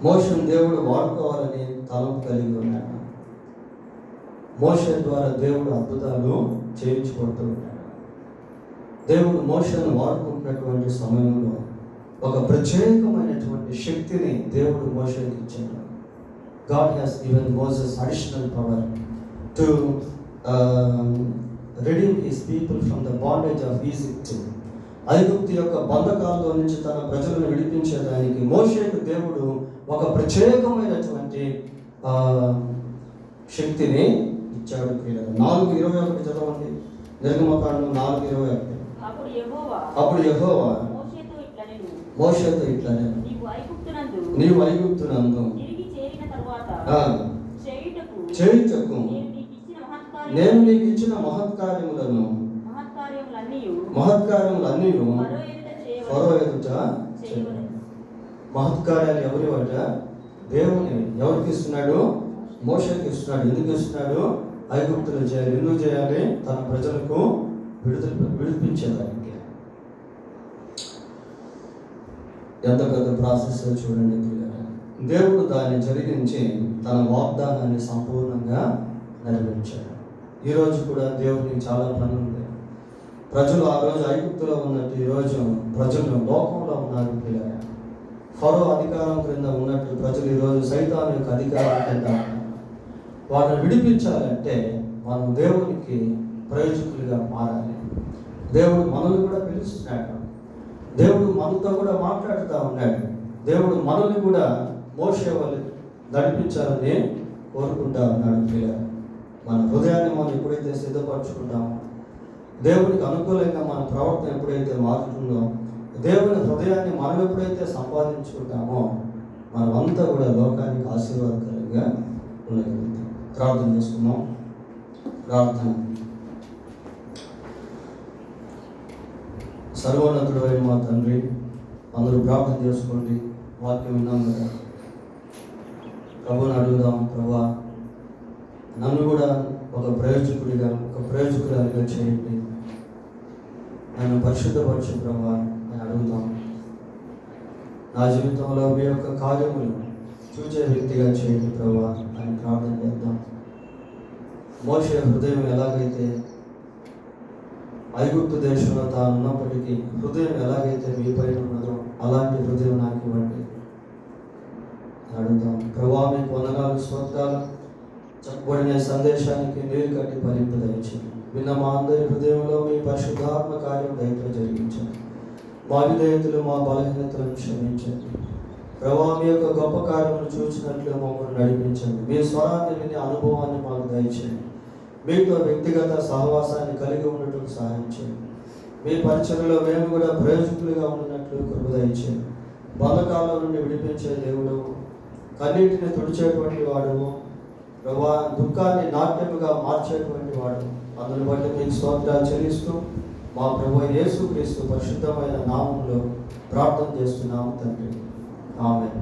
మోషేను దేవుడు వాడుకోవాలని తలంపు కలిగి ఉన్నాడు. మోషే ద్వారా దేవుడు అద్భుతాలు చేయించుకుంటూ ఉన్నాడు. దేవుడు మోషేను వాడుకుంటున్నటువంటి సమయంలో ఒక ప్రత్యేకమైనటువంటి శక్తిని దేవుడు మోషేకి ఇచ్చాడు. God has given Moses additional power to redeem his people from the bondage of Egypt. ఐగుప్తు యొక్క బంధకాల్లో నుంచి తన ప్రజలను విడిపించేదానికి మోషేకు దేవుడు ఒక ప్రత్యేకమైనటువంటి శక్తిని ఇచ్చాడు. 4:21 చదవండి. నిర్గమకాండం 4:21. అప్పుడు యెహోవా మోషేతో ఇట్లా నేను నీవు ఐగుప్తునందు చేయుటకు నేను నీకు ఇచ్చిన మహత్కార్యములన్నీ ఫరో ఎదుట మహత్కార్యాలు ఎవరి వాట? దేవుని. ఎవరికి ఇస్తున్నాడు? మోషేకి ఇస్తున్నాడు. ఎందుకు ఇస్తున్నాడు? ఐగుప్తులు చేయాలి. ఎందుకు చేయాలి? తన ప్రజలకు విడిపించేదానికి. ఎంత పెద్ద ప్రాసెస్ చూడండి. దేవుడు దాన్ని జరిగించి తన వాగ్దానాన్ని సంపూర్ణంగా నెరవేర్చాడు. ఈరోజు కూడా దేవునికి చాలా పని ఉంది. ప్రజలు ఆ రోజు ఐగుప్తులో ఉన్నట్టు ఈరోజు ప్రజలు లోకంలో ఉన్నారు. ఫరో అధికారం క్రింద ఉన్నట్టు ప్రజలు ఈరోజు సైతాను యొక్క అధికారం కింద వాటిని విడిపించాలంటే మనం దేవునికి ప్రయోజకులుగా మారాలి. దేవుడు మనల్ని కూడా పిలుస్తున్నాడు. దేవుడు మనతో కూడా మాట్లాడుతూ ఉన్నాడు. దేవుడు మనల్ని కూడా మోషే వలె నడిపించాలని కోరుకుంటా ఉన్నాడు. మన హృదయాన్ని మనం ఎప్పుడైతే సిద్ధపరచుకుంటామో, దేవునికి అనుకూలంగా మన ప్రవర్తన ఎప్పుడైతే మారుతుందో, దేవుని హృదయాన్ని మనం ఎప్పుడైతే సంపాదించుకుంటామో, మనమంతా కూడా లోకానికి ఆశీర్వాదకరంగా ఉండగలుగుతాం. ప్రార్థన చేసుకున్నాం. ప్రార్థన. సర్వోన్నతుడు అయిన మా తండ్రి, అందరూ ప్రార్థన చేసుకోండి. వాక్యం విన్నాం కదా, ప్రభుని అడుగుదాం. ప్రభా, నన్ను కూడా ఒక ప్రయోజకురాలిగా చేయండి. నన్ను పరిశుద్ధపరచు ప్రభా అని అడుగుదాం. నా జీవితంలో మీ యొక్క కార్యములు చూచే వ్యక్తిగా చేయండి ప్రభా అని ప్రార్థన చేద్దాం. మోషే హృదయం ఎలాగైతే ఐగుప్తు దేశంలో తాను ఉన్నప్పటికీ హృదయం ఎలాగైతే మీ పైన ఉన్నదో అలాంటి హృదయం నాకు ఇవ్వండి అడుగుతాం. ప్రభా, మీకు వందనాలు, స్తోత్రాలు. చెప్పబడిన సందేశానికి నీరు కట్టి ఫలింపు దయచేయండి. విన్న మా అందరి హృదయంలో మీ పరిశుద్ధాత్మ కార్యం దయతో జరిగించండి. మా విధేయతలు, మా బలహీనతలను క్షమించండి. ప్రభా, మీ యొక్క గొప్ప కార్యములు చూసినట్లు మమ్మల్ని నడిపించండి. మీ స్వరాన్ని వినే అనుభవాన్ని మాకు దయచేయండి. మీతో వ్యక్తిగత సహవాసాన్ని కలిగి ఉండటం సహాయం చేయండి. మీ పరిచర్యలో మేము కూడా ప్రయోజకులుగా ఉండినట్లు కృప దయచేయండి. బంధకాల నుండి విడిపించే దేవుడు, కన్నీటిని తుడిచేటువంటి వాడు, ప్రభా, దుఃఖాన్ని నాట్యముగా మార్చేటువంటి వాడు. అందుని బట్టి మీకు స్తోత్రాలు చెల్లిస్తూ మా ప్రభు యేసుక్రీస్తు పరిశుద్ధమైన నామంలో ప్రార్థన చేస్తున్నాము తండ్రి. ఆమేన్.